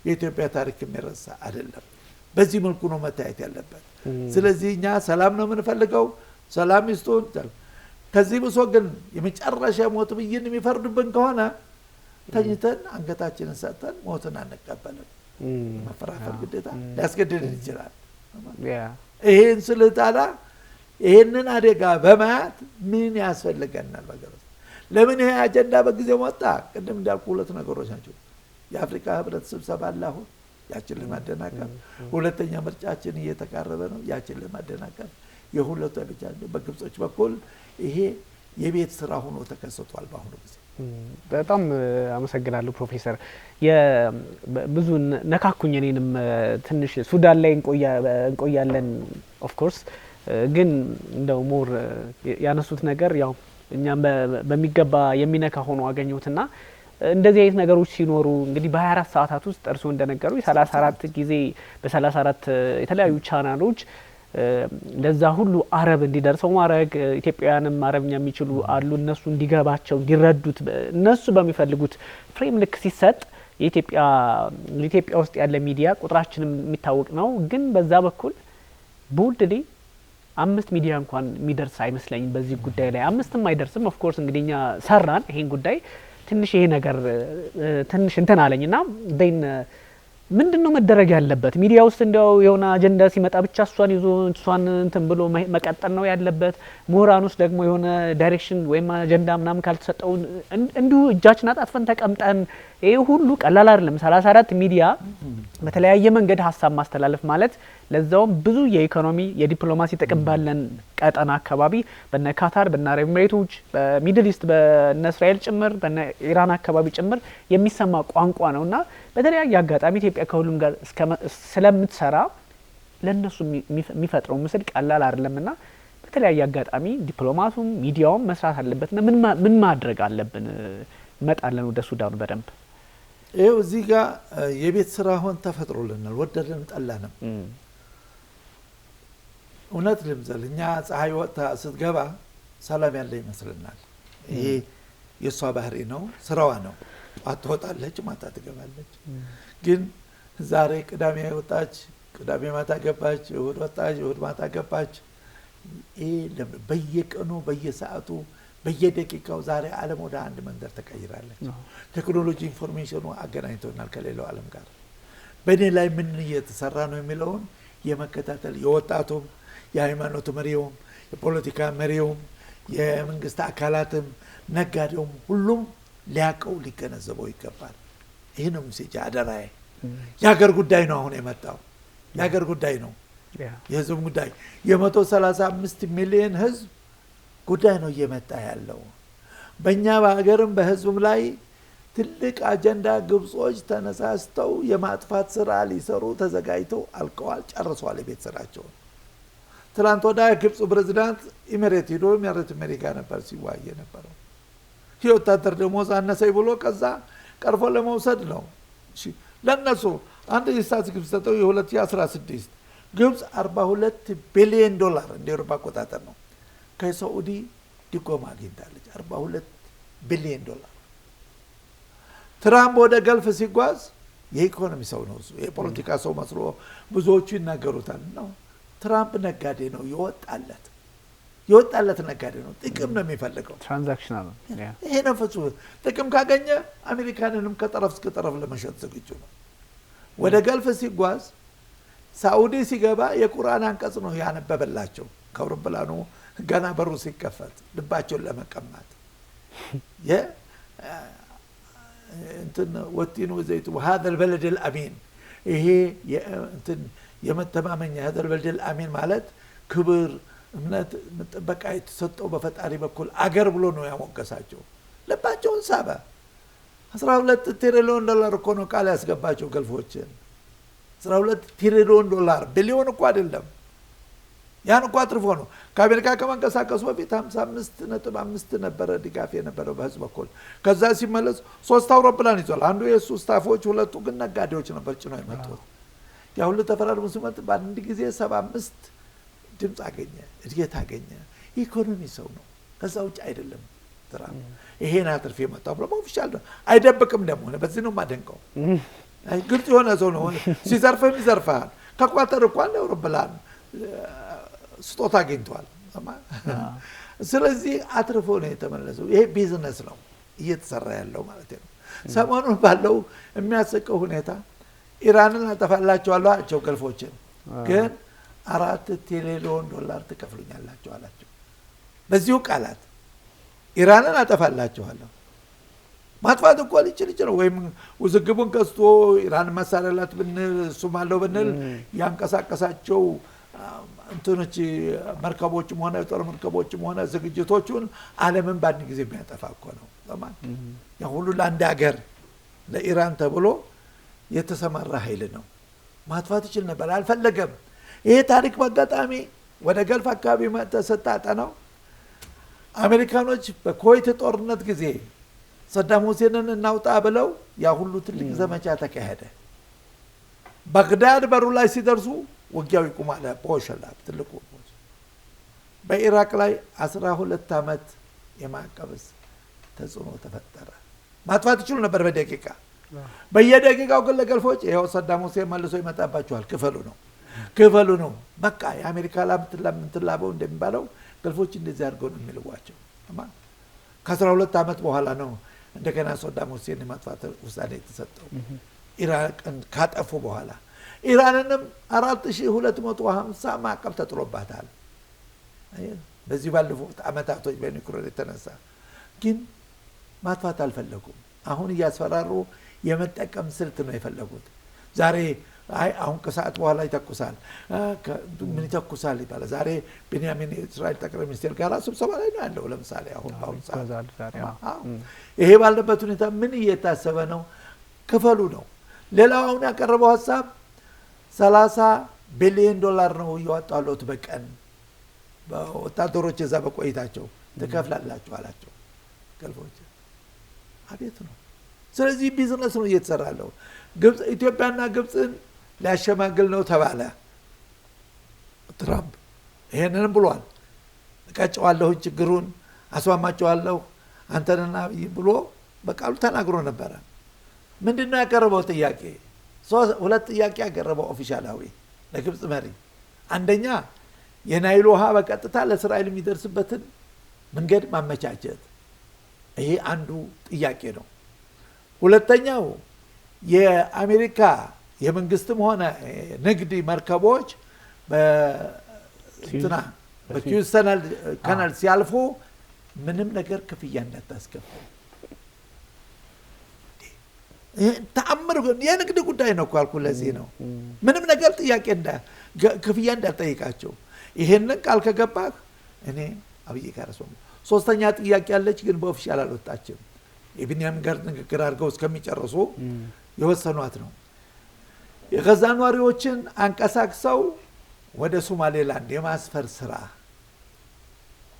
የኢትዮጵያ ታሪክ የሚረሳ አይደለም በዚህ መልኩ ነው መታየት ያለበት ስለዚህ እኛ ሰላም ነው የምንፈልገው ሰላም ይስጡን ከዚህ ብሶ ግን የመጨረሻ ሞት ብይን የሚፈርዱብን ከሆነ ተኝተን አንገታችንን ሰጥተን ሞትን አንቀበልም መፈራፈር ግዴታ ሊያስገድደን ይችላል ይሄን ስለታላ ይሄንን አደጋ በማት ምን ያስፈልገናል በገር ለምን ይሄ አጀንዳ በጊዜው ወጣ ቅድም እንዳልኩ ሁለት ነገሮች ናቸው የአፍሪካ ህብረት ስብሰባ አላሁ ያችን ለማደናቀፍ ሁለተኛ ምርጫችን እየተቃረበ ነው ያችን ለማደናቀፍ የሁለቱ ብቻ በግብጾች በኩል ይሄ የቤት ስራ ሆኖ ተከሰቷል በአሁኑ ጊዜ በጣም አመሰግናለሁ ፕሮፌሰር ብዙ ነካኩኝ እኔንም ትንሽ ሱዳን ላይ እንቆያለን ኦፍ ኮርስ ግን እንደው ሞር ያነሱት ነገር ያው እኛም በሚገባ የሚነካ ሆኖ አገኘሁትና እንደዚህ አይነት ነገሮች ሲኖሩ እንግዲህ በ24 ሰዓታት ውስጥ እርሱ እንደነገሩ 34 ጊዜ በ34 የተለያዩ ቻናሎች እንደዛ ሁሉ አረብ እንዲደርሰው ማድረግ ኢትዮጵያውያንም አረብኛ የሚችሉ አሉ እነሱ እንዲገባቸው እንዲረዱት እነሱ በሚፈልጉት ፍሬም ልክ ሲሰጥ የኢትዮጵያ ውስጥ ያለ ሚዲያ ቁጥራችንም የሚታወቅ ነው። ግን በዛ በኩል ቦልድሊ 5 ሚዲያ እንኳን የሚደርስ አይመስለኝም በዚህ ጉዳይ ላይ 5ም አይደርስም። ኦፍ ኮርስ እንግዲህ እኛ ሰራን ይሄን ጉዳይ ትንሽ ይሄ ነገር ትንሽ እንትን አለኝና ምንድነው መደረግ ያለበት? ሚዲያ ውስጥ እንደው የሆነ አጀንዳ ሲመጣ ብቻ እሷን ይዞ እሷን እንትን ብሎ መቀጠል ነው ያለበት? ምሁራን ውስጥ ደግሞ የሆነ ዳይሬክሽን ወይም አጀንዳ ምናምን ካልተሰጠው እንዲሁ እጃችን አጣጥፈን ተቀምጠን ይሄ ሁሉ ቀላል አይደለም። 34 ሚዲያ በተለያየ መንገድ ሀሳብ ማስተላለፍ ማለት ለዛውም ብዙ የኢኮኖሚ የዲፕሎማሲ ጥቅም ባለን ቀጠና አካባቢ በነ ካታር በነ አረብ ኤሚሬቶች በሚድል ኢስት በነ እስራኤል ጭምር በነ ኢራን አካባቢ ጭምር የሚሰማ ቋንቋ ነውና በተለያየ አጋጣሚ ኢትዮጵያ ከሁሉም ጋር ስለምትሰራ ለነሱ የሚፈጥረው ምስል ቀላል አይደለምና በተለያየ አጋጣሚ ዲፕሎማቱም ሚዲያውም መስራት አለበትና ምን ማድረግ አለብን? መጣለን ወደ ሱዳኑ በደንብ ይኸው እዚህ ጋር የቤት ስራ ሆን ተፈጥሮልናል ወደደንም ጠላንም። እውነት ልምዘል እኛ ፀሐይ ወጥታ ስትገባ ሰላም ያለ ይመስልናል። ይሄ የሷ ባህሪ ነው፣ ስራዋ ነው። ጧት ትወጣለች፣ ማታ ትገባለች። ግን ዛሬ ቅዳሜ ወጣች፣ ቅዳሜ ማታ ገባች፣ እሁድ ወጣች፣ እሁድ ማታ ገባች። ይሄ በየቀኑ በየሰዓቱ በየደቂቃው ዛሬ ዓለም ወደ አንድ መንደር ተቀይራለች። ቴክኖሎጂ ኢንፎርሜሽኑ አገናኝቶናል ከሌላው ዓለም ጋር። በእኔ ላይ ምን እየተሰራ ነው የሚለውን የመከታተል የወጣቱም የሃይማኖት መሪውም የፖለቲካ መሪውም የመንግስት አካላትም ነጋዴውም ሁሉም ሊያቀው ሊገነዘበው ይገባል። ይህ ነው ሜሴጅ አደራዬ። የሀገር ጉዳይ ነው አሁን የመጣው የሀገር ጉዳይ ነው፣ የህዝብ ጉዳይ የ135 ሚሊዮን ህዝብ ጉዳይ ነው እየመጣ ያለው። በእኛ በሀገርም በህዝብም ላይ ትልቅ አጀንዳ ግብጾች ተነሳስተው የማጥፋት ስራ ሊሰሩ ተዘጋጅተው አልቀዋል፣ ጨርሰዋል የቤት ስራቸውን። ትላንት ወዳ ግብጽ ፕሬዝዳንት ኢሚሬት ሄዶ ኢሚሬት አሜሪካ ነበር ሲዋየ ነበረው። የወታደር ደሞዝ አነሰኝ ብሎ ከዛ ቀርፎ ለመውሰድ ነው። ለነሱ አንድ የስታቲስቲክስ ሰጠው የ2016 ግብጽ 42 ቢሊዮን ዶላር እንደ አውሮፓ አቆጣጠር ነው ከሳዑዲ ድጎማ አግኝታለች። 42 ቢሊዮን ዶላር። ትራምፕ ወደ ገልፍ ሲጓዝ የኢኮኖሚ ሰው ነው እሱ፣ የፖለቲካ ሰው መስሎ ብዙዎቹ ይናገሩታል ነው። ትራምፕ ነጋዴ ነው፣ የወጣለት ነጋዴ ነው። ጥቅም ነው የሚፈልገው፣ ትራንዛክሽናል ነው። ይሄ ነው ፍጹም። ጥቅም ካገኘ አሜሪካንንም ከጠረፍ እስከ ጠረፍ ለመሸጥ ዝግጁ ነው። ወደ ገልፍ ሲጓዝ ሳዑዲ ሲገባ የቁርአን አንቀጽ ነው ያነበበላቸው ከአውሮፕላኑ ገና በሩ ሲከፈት ልባቸውን ለመቀማት እንትን ወቲኑ ዘይቱ هذا البلد الامين ይሄ እንትን የመተማመኛ هذا البلد الامين ማለት ክብር እምነት ጥበቃ የተሰጠው በፈጣሪ በኩል አገር ብሎ ነው ያሞገሳቸው። ልባቸውን ሳበ። 12 ትሪሊዮን ዶላር እኮ ነው ቃል ያስገባቸው ገልፎችን። 12 ትሪሊዮን ዶላር ቢሊዮን እኮ አይደለም። ያን እኮ አትርፎ ነው ከአሜሪካ ከመንቀሳቀሱ በፊት 55.5 ነበረ ድጋፍ የነበረው በህዝብ በኩል። ከዛ ሲመለስ 3 አውሮፕላን ይዟል። አንዱ የሱ ስታፎች፣ ሁለቱ ግን ነጋዴዎች ነበር ጭኖ የመጡት። ያ ሁሉ ተፈራርሞ ሲመጥ በአንድ ጊዜ 75 ድምፅ አገኘ፣ እድገት አገኘ። ኢኮኖሚ ሰው ነው፣ ከዛ ውጭ አይደለም። ትራምፕ ይሄን አትርፍ የመጣው ብሎ ኦፊሻል ነው፣ አይደብቅም። ደግሞ በዚህ ነው ማደንቀው። ግልጽ የሆነ ሰው ነው። ሲዘርፍም ይዘርፋል። ከኳተር እንኳን አውሮፕላን ስጦታ አግኝቷል። ስለዚህ አትርፎ ነው የተመለሰው። ይሄ ቢዝነስ ነው እየተሰራ ያለው ማለት ነው። ሰሞኑን ባለው የሚያስቀው ሁኔታ ኢራንን አጠፋላቸዋለሁ አላቸው ገልፎችን፣ ግን 4 ትሪሊዮን ዶላር ትከፍሉኛላችሁ አላቸው። በዚሁ ቃላት ኢራንን አጠፋላቸዋለሁ። ማጥፋት እኮ ሊችል ነው። ወይም ውዝግቡን ከስቶ ኢራን መሳሪያላት ብንል እሱም አለው ብንል ያንቀሳቀሳቸው እንትኖች መርከቦችም ሆነ የጦር መርከቦችም ሆነ ዝግጅቶቹን ዓለምን በአንድ ጊዜ የሚያጠፋ እኮ ነው። ያ ሁሉ ለአንድ ሀገር ለኢራን ተብሎ የተሰማራ ኃይል ነው። ማጥፋት ይችል ነበር፣ አልፈለገም። ይሄ ታሪክ በአጋጣሚ ወደ ገልፍ አካባቢ ተሰጣጠነው አሜሪካኖች በኩዌት ጦርነት ጊዜ ሰዳም ሁሴንን እናውጣ ብለው ያ ሁሉ ትልቅ ዘመቻ ተካሄደ። ባግዳድ በሩ ላይ ሲደርሱ ውጊያው ይቆማል። ቦሸላብ ትልቁ በኢራቅ ላይ 12 ዓመት የማዕቀብስ ተጽዕኖ ተፈጠረ። ማጥፋት ይችሉ ነበር በደቂቃ በየደቂቃው ግን ለገልፎች ይኸው ሰዳም ሁሴን መልሶ ይመጣባቸዋል ክፈሉ ነው በቃ የአሜሪካ ላምትላበው እንደሚባለው ገልፎች እንደዚህ አድርገው ነው የሚልዋቸው። ከ12 ዓመት በኋላ ነው እንደገና ሰዳም ሁሴን የማጥፋት ውሳኔ የተሰጠው ኢራቅን ካጠፉ በኋላ። ኢራንንም 4250 ማዕቀብ ተጥሎባታል በዚህ ባለፉት ዓመታቶች በኒውክሌር የተነሳ። ግን ማጥፋት አልፈለጉም። አሁን እያስፈራሩ የመጠቀም ስልት ነው የፈለጉት። ዛሬ አሁን ከሰዓት በኋላ ይተኩሳል ምን ይተኩሳል ይባላል። ዛሬ ቤንያሚን የእስራኤል ጠቅላይ ሚኒስቴር ጋር ስብሰባ ላይ ነው ያለው። ለምሳሌ አሁን በአሁኑ ሰዓት ይሄ ባለበት ሁኔታ ምን እየታሰበ ነው? ክፈሉ ነው። ሌላው አሁን ያቀረበው ሀሳብ $30 ቢሊዮን ነው እያወጣሉት በቀን በወታደሮች እዛ በቆይታቸው ትከፍላላችሁ አላቸው ገልፎች። አቤት ነው። ስለዚህ ቢዝነስ ነው እየተሰራለው። ግብጽ ኢትዮጵያና ግብጽን ሊያሸማግል ነው ተባለ። ትራምፕ ይሄንንም ብሏል። እቀጨዋለሁ፣ ችግሩን አስማማቸዋለሁ አንተንና ብሎ በቃሉ ተናግሮ ነበረ። ምንድነው ያቀረበው ጥያቄ? ሁለት ጥያቄ ያቀረበው ኦፊሻላዊ ለግብጽ መሪ። አንደኛ የናይል ውሃ በቀጥታ ለእስራኤል የሚደርስበትን መንገድ ማመቻቸት፣ ይሄ አንዱ ጥያቄ ነው። ሁለተኛው የአሜሪካ የመንግስትም ሆነ ንግድ መርከቦች በኪዩስ ካናል ሲያልፉ ምንም ነገር ክፍያ እንዳታስከፍል። ተአምር የንግድ ጉዳይ ነው ካልኩ ለዚህ ነው ምንም ነገር ጥያቄ ክፍያ እንዳልጠይቃቸው። ይሄንን ቃል ከገባህ እኔ አብይ ጋር ሰው ሶስተኛ ጥያቄ ያለች ግን በኦፊሻል አልወጣችም። የቢንያሚን ጋር ንግግር አድርገው እስከሚጨርሱ የወሰኗት ነው። የጋዛ ነዋሪዎችን አንቀሳቅሰው ወደ ሶማሌላንድ የማስፈር ስራ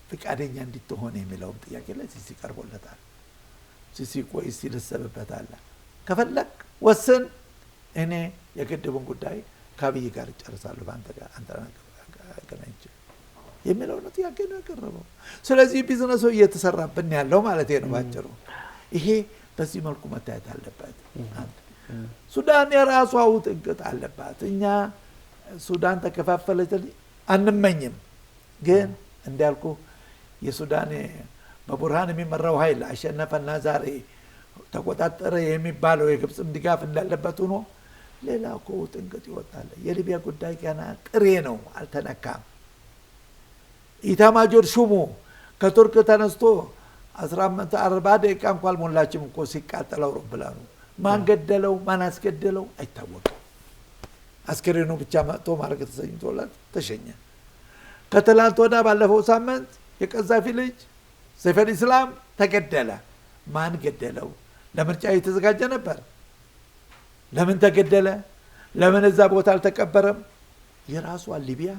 ፍቃደኛ እንድትሆን የሚለውም ጥያቄ ለሲሲ ቀርቦለታል። ሲሲ ቆይ ሲልሰብበታል ከፈለክ ወስን፣ እኔ የግድቡን ጉዳይ ከአብይ ጋር እጨርሳለሁ በአንተ ጋር አገናኝቼ የሚለው ነው ጥያቄ ነው ያቀረበው። ስለዚህ ቢዝነሱ እየተሰራብን ያለው ማለት ነው ባጭሩ። ይሄ በዚህ መልኩ መታየት አለበት። ሱዳን የራሷ ውጥንቅጥ አለባት። እኛ ሱዳን ተከፋፈለች አንመኝም፣ ግን እንዳልኩ የሱዳን በቡርሃን የሚመራው ኃይል አሸነፈና ዛሬ ተቆጣጠረ የሚባለው የግብጽም ድጋፍ እንዳለበት ሆኖ ሌላ እኮ ውጥንቅጥ ይወጣል። የሊቢያ ጉዳይ ገና ጥሬ ነው፣ አልተነካም። ኢታማጆር ሹሙ ከቱርክ ተነስቶ 40 ደቂቃ እንኳን አልሞላችም እኮ ሲቃጠል አውሮፕላኑ። ማን ገደለው ማን አስገደለው አይታወቅም። አስከሬኑ ብቻ መጥቶ ማረግ ተሰኝቶለት ተሸኘ። ከትላንት ወዳ ባለፈው ሳምንት የቀዛፊ ልጅ ሰይፈ ኢስላም ተገደለ። ማን ገደለው? ለምርጫ የተዘጋጀ ነበር። ለምን ተገደለ? ለምን እዛ ቦታ አልተቀበረም? የራሷ ሊቢያ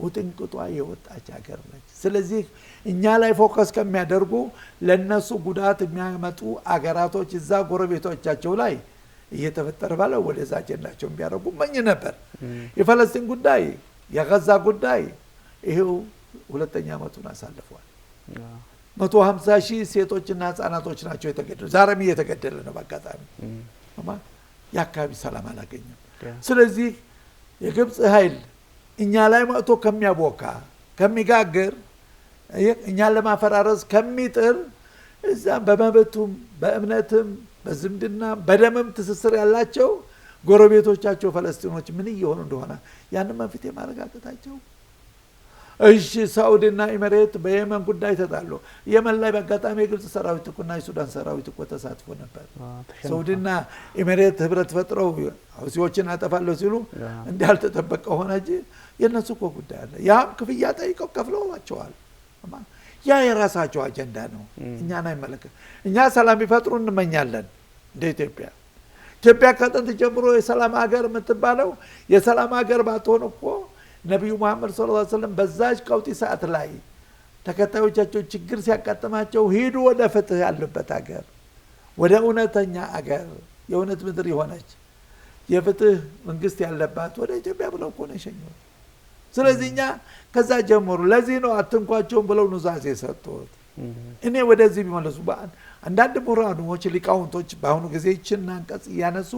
ውጥንቅጧ የወጣች ሀገር ነች። ስለዚህ እኛ ላይ ፎከስ ከሚያደርጉ ለነሱ ጉዳት የሚያመጡ አገራቶች እዛ ጎረቤቶቻቸው ላይ እየተፈጠረ ባለው ወደዛ አጀንዳቸው ቢያደርጉ መኝ ነበር። የፈለስቲን ጉዳይ የጋዛ ጉዳይ ይሄው ሁለተኛ ዓመቱን አሳልፏል። 150,000 ሴቶችና ህፃናቶች ናቸው የተገደሉ። ዛሬም እየተገደለ ነው በአጋጣሚ። የአካባቢ ሰላም አላገኘም። ስለዚህ የግብጽ ኃይል እኛ ላይ መጥቶ ከሚያቦካ ከሚጋግር እኛን ለማፈራረስ ከሚጥር እዛ በመብቱም በእምነትም በዝምድና በደምም ትስስር ያላቸው ጎረቤቶቻቸው ፈለስቲኖች ምን እየሆኑ እንደሆነ ያንን መንፊት የማረጋገጣቸው። እሺ ሳኡዲና ኤሚሬት በየመን ጉዳይ ተጣሉ። የመን ላይ በአጋጣሚ የግብጽ ሰራዊት እኮና የሱዳን ሰራዊት እኮ ተሳትፎ ነበር። ሳኡዲና ኤሚሬት ህብረት ፈጥረው ሁሲዎችን አጠፋለሁ ሲሉ እንዳልተጠበቀ ሆነ እንጂ የነሱ እኮ ጉዳይ አለ። ያም ክፍያ ጠይቀው ከፍለዋቸዋል። ያ የራሳቸው አጀንዳ ነው፣ እኛን አይመለከት። እኛ ሰላም ይፈጥሩ እንመኛለን እንደ ኢትዮጵያ። ኢትዮጵያ ከጥንት ጀምሮ የሰላም ሀገር የምትባለው የሰላም ሀገር ባትሆን እኮ ነቢዩ መሐመድ ሰለላሁ ዐለይሂ ወሰለም በዛች ቀውጢ ሰዓት ላይ ተከታዮቻቸው ችግር ሲያጋጥማቸው ሄዱ ወደ ፍትህ ያለበት አገር፣ ወደ እውነተኛ አገር፣ የእውነት ምድር የሆነች የፍትህ መንግስት ያለባት ወደ ኢትዮጵያ ብለው እኮ ነው የሸኙት። ስለዚህ እኛ ከዛ ጀምሮ ለዚህ ነው አትንኳቸውም ብለው ኑዛዜ የሰጡት። እኔ ወደዚህ ቢመለሱ አንዳንድ ምሁራኖች ሊቃውንቶች በአሁኑ ጊዜ ይችን አንቀጽ እያነሱ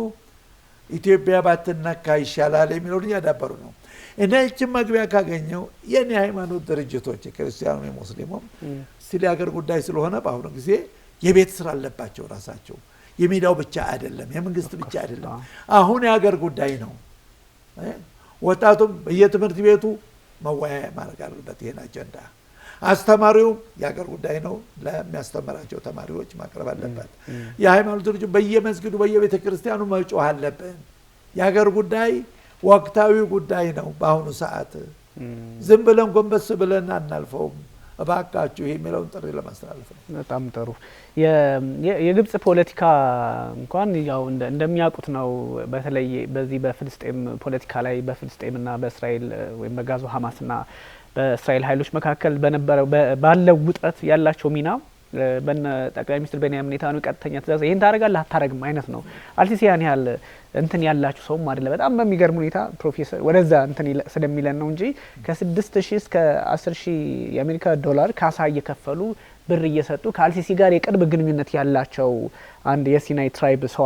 ኢትዮጵያ ባትነካ ይሻላል የሚለውን እያዳበሩ ነው። እኔ ይችን መግቢያ ካገኘው የኔ ሃይማኖት ድርጅቶች ክርስቲያኑ ሙስሊሙም ስለ ሀገር ጉዳይ ስለሆነ በአሁኑ ጊዜ የቤት ስራ አለባቸው ራሳቸው። የሚዲያው ብቻ አይደለም፣ የመንግስት ብቻ አይደለም፣ አሁን የሀገር ጉዳይ ነው። ወጣቱም በየትምህርት ቤቱ መወያያ ማድረግ አለበት ይሄን አጀንዳ። አስተማሪውም የሀገር ጉዳይ ነው ለሚያስተምራቸው ተማሪዎች ማቅረብ አለበት። የሃይማኖት ድርጅቶች በየመስጊዱ በየቤተ ክርስቲያኑ መጮህ አለብን። የሀገር ጉዳይ ወቅታዊ ጉዳይ ነው በአሁኑ ሰዓት። ዝም ብለን ጎንበስ ብለን አናልፈውም። እባካችሁ ይሄ የሚለውን ጥሪ ለማስተላለፍ ነው። በጣም ጥሩ። የግብጽ ፖለቲካ እንኳን ያው እንደሚያውቁት ነው። በተለይ በዚህ በፍልስጤም ፖለቲካ ላይ በፍልስጤምና በእስራኤል ወይም በጋዛ ሐማስና በእስራኤል ኃይሎች መካከል በነበረው ባለው ውጥረት ያላቸው ሚና በነ ጠቅላይ ሚኒስትር ቤንያሚን ኔታንያሁ ቀጥተኛ ትእዛዝ ይሄን ታደርጋለህ አታረግም አይነት ነው። አልሲሲ ያን ያህል እንትን ያላችሁ ሰውም አይደለም። በጣም በሚገርም ሁኔታ ፕሮፌሰር ወደዛ እንትን ስለሚለን ነው እንጂ ከ6000 እስከ 10000 የአሜሪካ ዶላር ካሳ እየከፈሉ ብር እየሰጡ ከአልሲሲ ጋር የቅርብ ግንኙነት ያላቸው አንድ የሲናይ ትራይብ ሰው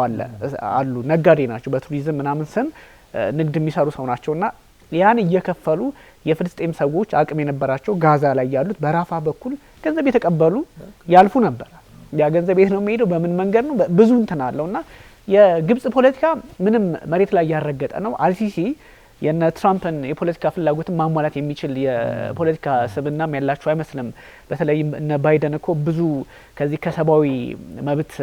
አሉ። ነጋዴ ናቸው፣ በቱሪዝም ምናምን ስም ንግድ የሚሰሩ ሰው ናቸውና ያን እየከፈሉ የፍልስጤም ሰዎች አቅም የነበራቸው ጋዛ ላይ ያሉት በራፋ በኩል ገንዘብ የተቀበሉ ያልፉ ነበር። ያ ገንዘብ የት ነው የሚሄደው? በምን መንገድ ነው? ብዙ እንትን አለውና የግብጽ ፖለቲካ ምንም መሬት ላይ ያረገጠ ነው። አልሲሲ የነ ትራምፕን የፖለቲካ ፍላጎትን ማሟላት የሚችል የፖለቲካ ስብናም ያላቸው አይመስልም። በተለይ እነ ባይደን እኮ ብዙ ከዚህ ከሰብአዊ መብት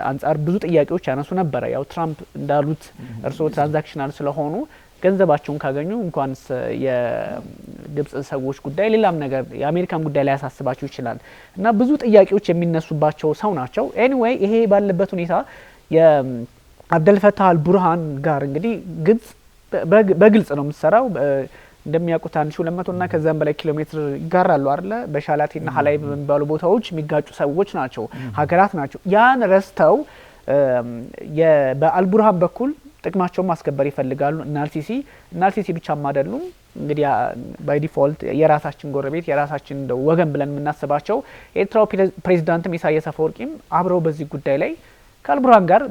አንጻር ብዙ ጥያቄዎች ያነሱ ነበረ። ያው ትራምፕ እንዳሉት እርስዎ ትራንዛክሽናል ስለሆኑ ገንዘባቸውን ካገኙ እንኳንስ የግብጽ ሰዎች ጉዳይ ሌላም ነገር የአሜሪካን ጉዳይ ላይ ያሳስባቸው ይችላል እና ብዙ ጥያቄዎች የሚነሱባቸው ሰው ናቸው። ኤኒዌይ ይሄ ባለበት ሁኔታ የአብደልፈታህ አልቡርሃን ጋር እንግዲህ ግብጽ በግልጽ ነው የምትሰራው። እንደሚያውቁት 1200 እና ከዛም በላይ ኪሎ ሜትር ይጋራሉ አይደለ? በሻላቴና ሀላይ በሚባሉ ቦታዎች የሚጋጩ ሰዎች ናቸው፣ ሀገራት ናቸው። ያን ረስተው በአልቡርሃን በኩል ጥቅማቸውን ማስከበር ይፈልጋሉ። እናልሲሲ ብቻም አይደሉም እንግዲህ ባይ ዲፎልት የራሳችን ጎረቤት የራሳችን እንደው ወገን ብለን የምናስባቸው የኤርትራው ፕሬዚዳንትም ኢሳያስ አፈወርቂም አብረው በዚህ ጉዳይ ላይ ከአልቡርሃን ጋር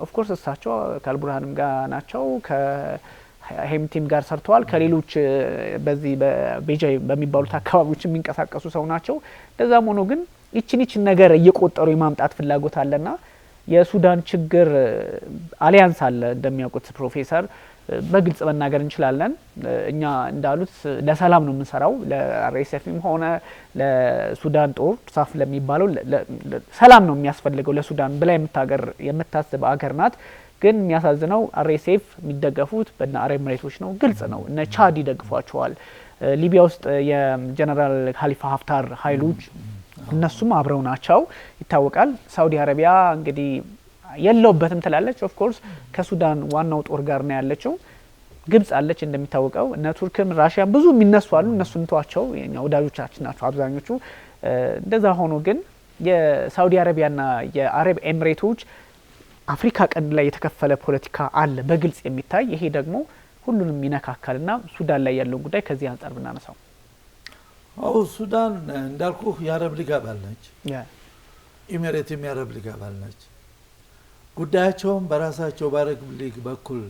ኦፍ ኮርስ እሳቸው ከአልቡርሃንም ጋር ናቸው፣ ከሄምቲም ጋር ሰርተዋል። ከሌሎች በዚህ በቤጃይ በሚባሉት አካባቢዎች የሚንቀሳቀሱ ሰው ናቸው። እንደዛም ሆኖ ግን ይችን ነገር እየቆጠሩ የማምጣት ፍላጎት አለና የሱዳን ችግር አሊያንስ አለ እንደሚያውቁት ፕሮፌሰር በግልጽ መናገር እንችላለን። እኛ እንዳሉት ለሰላም ነው የምንሰራው። ለአርኤስኤፍም ሆነ ለሱዳን ጦር ሳፍ ለሚባለው ሰላም ነው የሚያስፈልገው ለሱዳን ብላ የምታስብ አገር ናት። ግን የሚያሳዝነው አርኤስኤፍ የሚደገፉት በእነ አረብ ኤሚሬቶች ነው። ግልጽ ነው። እነ ቻድ ይደግፏቸዋል። ሊቢያ ውስጥ የጀነራል ካሊፋ ሀፍታር ኃይሎች እነሱም አብረው ናቸው ይታወቃል። ሳውዲ አረቢያ እንግዲህ የለውበትም ትላለች። ኦፍ ኮርስ ከሱዳን ዋናው ጦር ጋር ነው ያለችው። ግብጽ አለች እንደሚታወቀው። እነ ቱርክም ራሽያ ብዙ የሚነሱ አሉ። እነሱን ተዋቸው፣ የኛ ወዳጆቻችን ናቸው አብዛኞቹ። እንደዛ ሆኖ ግን የሳውዲ አረቢያና የአረብ ኤሚሬቶች አፍሪካ ቀንድ ላይ የተከፈለ ፖለቲካ አለ በግልጽ የሚታይ። ይሄ ደግሞ ሁሉንም ይነካካልና ሱዳን ላይ ያለውን ጉዳይ ከዚህ አንጻር ብናነሳው ሱዳን እንዳልኩ የአረብ ሊግ አባል ነች፣ ኤሚሬትም የአረብ ሊግ አባል ነች። ጉዳያቸውም በራሳቸው በአረብ ሊግ በኩል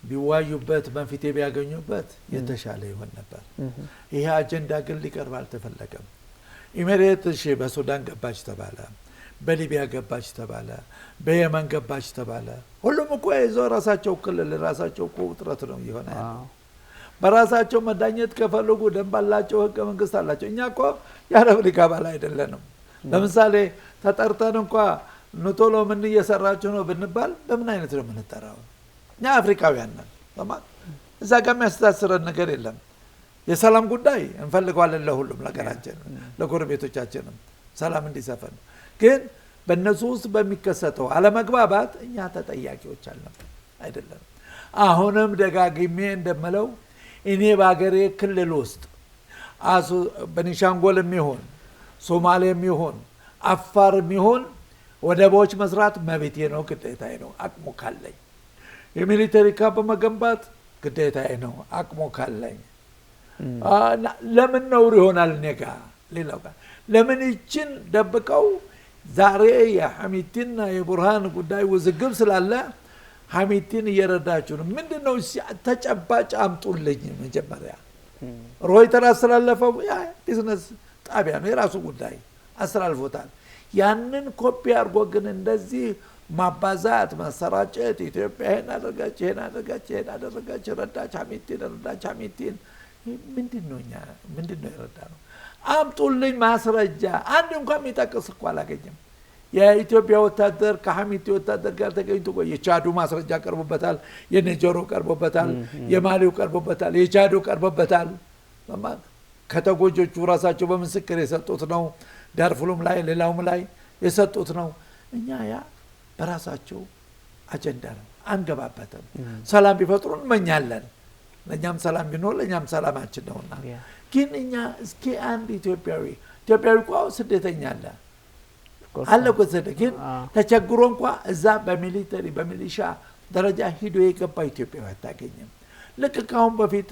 ቢዋዩበት መንፊቴ ቢያገኙበት የተሻለ ይሆን ነበር። ይሄ አጀንዳ ግን ሊቀርብ አልተፈለገም። ኤሚሬት እሺ በሱዳን ገባች ተባለ፣ በሊቢያ ገባች ተባለ፣ በየመን ገባች ተባለ። ሁሉም እኮ ይዘው ራሳቸው ክልል ራሳቸው እኮ ውጥረት ነው የሆነ ያለው። በራሳቸው መዳኘት ከፈለጉ ደንብ አላቸው፣ ህገ መንግስት አላቸው። እኛ እኮ የአረብ ሊግ አባል አይደለንም። ለምሳሌ ተጠርተን እንኳ ቶሎ ምን እየሰራችሁ ነው ብንባል በምን አይነት ነው የምንጠራው? እኛ አፍሪካውያን ነን። እዛ ጋር የሚያስተሳስረን ነገር የለም። የሰላም ጉዳይ እንፈልገዋለን ለሁሉም ነገራችን፣ ለጎረቤቶቻችንም ሰላም እንዲሰፈን። ግን በእነሱ ውስጥ በሚከሰተው አለመግባባት እኛ ተጠያቂዎች አይደለም። አሁንም ደጋግሜ እንደምለው እኔ በአገሬ ክልል ውስጥ በኒሻንጎልም ይሁን ሶማሌም ይሁን አፋርም ይሁን ወደቦች መስራት መብቴ ነው፣ ግዴታዬ ነው አቅሙ ካለኝ። የሚሊተሪ ካምፕ መገንባት ግዴታዬ ነው አቅሙ ካለኝ። ለምን ነውር ይሆናል እኔ ጋ ሌላው ጋር? ለምን ይችን ደብቀው ዛሬ የሐሚቲና የቡርሃን ጉዳይ ውዝግብ ስላለ ሐሚቲን እየረዳችሁ ነው? ምንድነው ተጨባጭ አምጡልኝ። መጀመሪያ ሮይተር አስተላለፈው፣ ያ ቢዝነስ ጣቢያ ነው የራሱ ጉዳይ አስተላልፎታል። ያንን ኮፒ አድርጎ ግን እንደዚህ ማባዛት ማሰራጨት፣ ኢትዮጵያ ይሄን አደረጋች ይሄን አደረጋች ይሄን አደረጋች፣ ረዳች ሐሚቲን ምንድነው የረዳ ነው? አምጡልኝ ማስረጃ። አንድ እንኳን የሚጠቅስ እኮ አላገኘም። የኢትዮጵያ ወታደር ከሐሚቲ ወታደር ጋር ተገኝቶ የቻዱ ማስረጃ ቀርቦበታል፣ የኔጀሮ ቀርቦበታል፣ የማሊው ቀርቦበታል፣ የቻዱ ቀርቦበታል። ከተጎጆቹ ራሳቸው በምስክር የሰጡት ነው። ዳርፉሉም ላይ ሌላውም ላይ የሰጡት ነው። እኛ ያ በራሳቸው አጀንዳ ነው አንገባበትም። ሰላም ቢፈጥሩ እንመኛለን። ለኛም ሰላም ቢኖር ለኛም ሰላማችን ነውና። ግን እኛ እስኪ አንድ ኢትዮጵያዊ እኮ ስደተኛ አለ እኮ ግን ተቸግሮ እንኳ እዛ በሚሊተሪ በሚሊሻ ደረጃ ሂዶ የገባ ኢትዮጵያዊ አታገኝም። ልክ ካሁን በፊት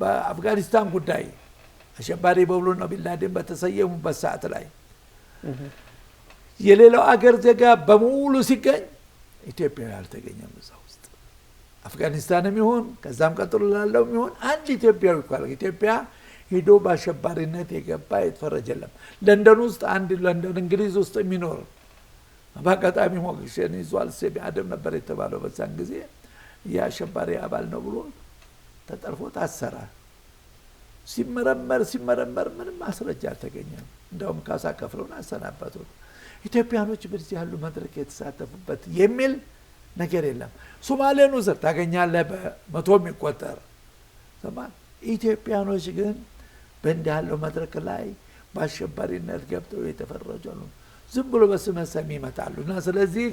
በአፍጋኒስታን ጉዳይ አሸባሪ በብሎና ቢንላደን በተሰየሙበት ሰዓት ላይ የሌላው አገር ዜጋ በሙሉ ሲገኝ ኢትዮጵያዊ አልተገኘም እዛ ውስጥ። አፍጋኒስታንም ይሁን ከዛም ቀጥሎ ላለው ይሁን አንድ ኢትዮጵያዊ እኮ ኢትዮጵያ ሄዶ በአሸባሪነት የገባ የተፈረጀ የለም። ለንደን ውስጥ አንድ ለንደን እንግሊዝ ውስጥ የሚኖር በአጋጣሚ ሞግዚሽን ይዟል ሴቢ አደም ነበር የተባለው በዛን ጊዜ የአሸባሪ አባል ነው ብሎ ተጠልፎ ታሰረ። ሲመረመር ምንም ማስረጃ አልተገኘም። እንደውም ካሳ ከፍለውና አሰናበቱት። ኢትዮጵያኖች በዚህ ያሉ መድረክ የተሳተፉበት የሚል ነገር የለም። ሶማሌን ውስጥ ታገኛለህ በመቶ የሚቆጠር ሰማን። ኢትዮጵያኖች ግን በእንዲህ ያለው መድረክ ላይ በአሸባሪነት ገብተው የተፈረጁ ነው። ዝም ብሎ በስመ ሰሚ ይመጣሉ። እና ስለዚህ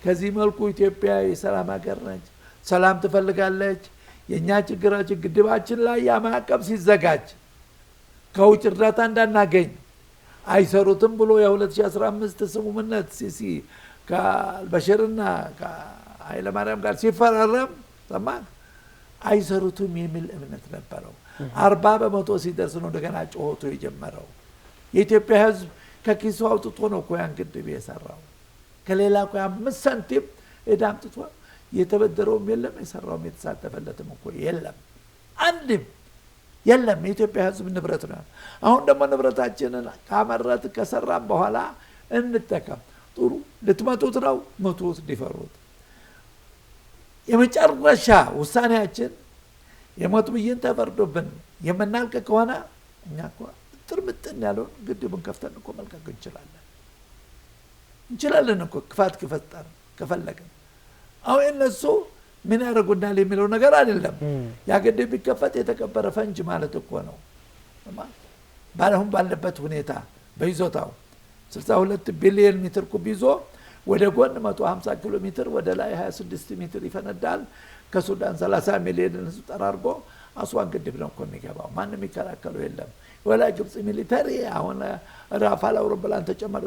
ከዚህ መልኩ ኢትዮጵያ የሰላም ሀገር ነች፣ ሰላም ትፈልጋለች። የኛ ችግራችን ግድባችን ላይ ያማቀብ ሲዘጋጅ ከውጭ እርዳታ እንዳናገኝ አይሰሩትም ብሎ የ2015 ስምምነት ሲሲ ከአልበሽርና ከኃይለ ማርያም ጋር ሲፈራረም ሰማን አይሰሩትም የሚል እምነት ነበረው። 40% ሲደርስ ነው እንደገና ጮሆቱ የጀመረው። የኢትዮጵያ ሕዝብ ከኪሱ አውጥቶ ነው እኮ ያን ግድብ የሰራው። ከሌላ እኮ 5 ሳንቲም እዳምጥቶ የተበደረውም የለም የሰራውም የተሳተፈለትም እኮ የለም፣ አንድም የለም። የኢትዮጵያ ሕዝብ ንብረት ነው። አሁን ደግሞ ንብረታችንን ካመረት ከሰራም በኋላ እንጠቀም። ጥሩ ልትመቱት ነው መቱት፣ ሊፈሩት። የመጨረሻ ውሳኔያችን የሞት ብይን ተፈርዶብን የምናልቅ ከሆነ እኛ እኮ ጥርምጥን ያለውን ግድቡን ከፍተን እኮ መልቀቅ እንችላለን እኮ ክፋት ከፈጠርን ከፈለግን። አሁን እነሱ ምን ያደርጉናል የሚለው ነገር አይደለም። ያ ግድብ ቢከፈት የተቀበረ ፈንጅ ማለት እኮ ነው። ባለሁን ባለበት ሁኔታ በይዞታው 62 ቢሊዮን ሜትር ኩብ ይዞ ወደ ጎን 150 ኪሎ ሜትር ወደ ላይ 26 ሜትር ይፈነዳል። ከሱዳን 30 ሚሊዮን ህዝብ ጠራርጎ አስዋን ግድብ ነው እኮ የሚገባው። ማንም ይከላከለው የለም። ወላ ግብጽ ሚሊተሪ አሁን ራፋል አውሮፕላን ተጨመረ።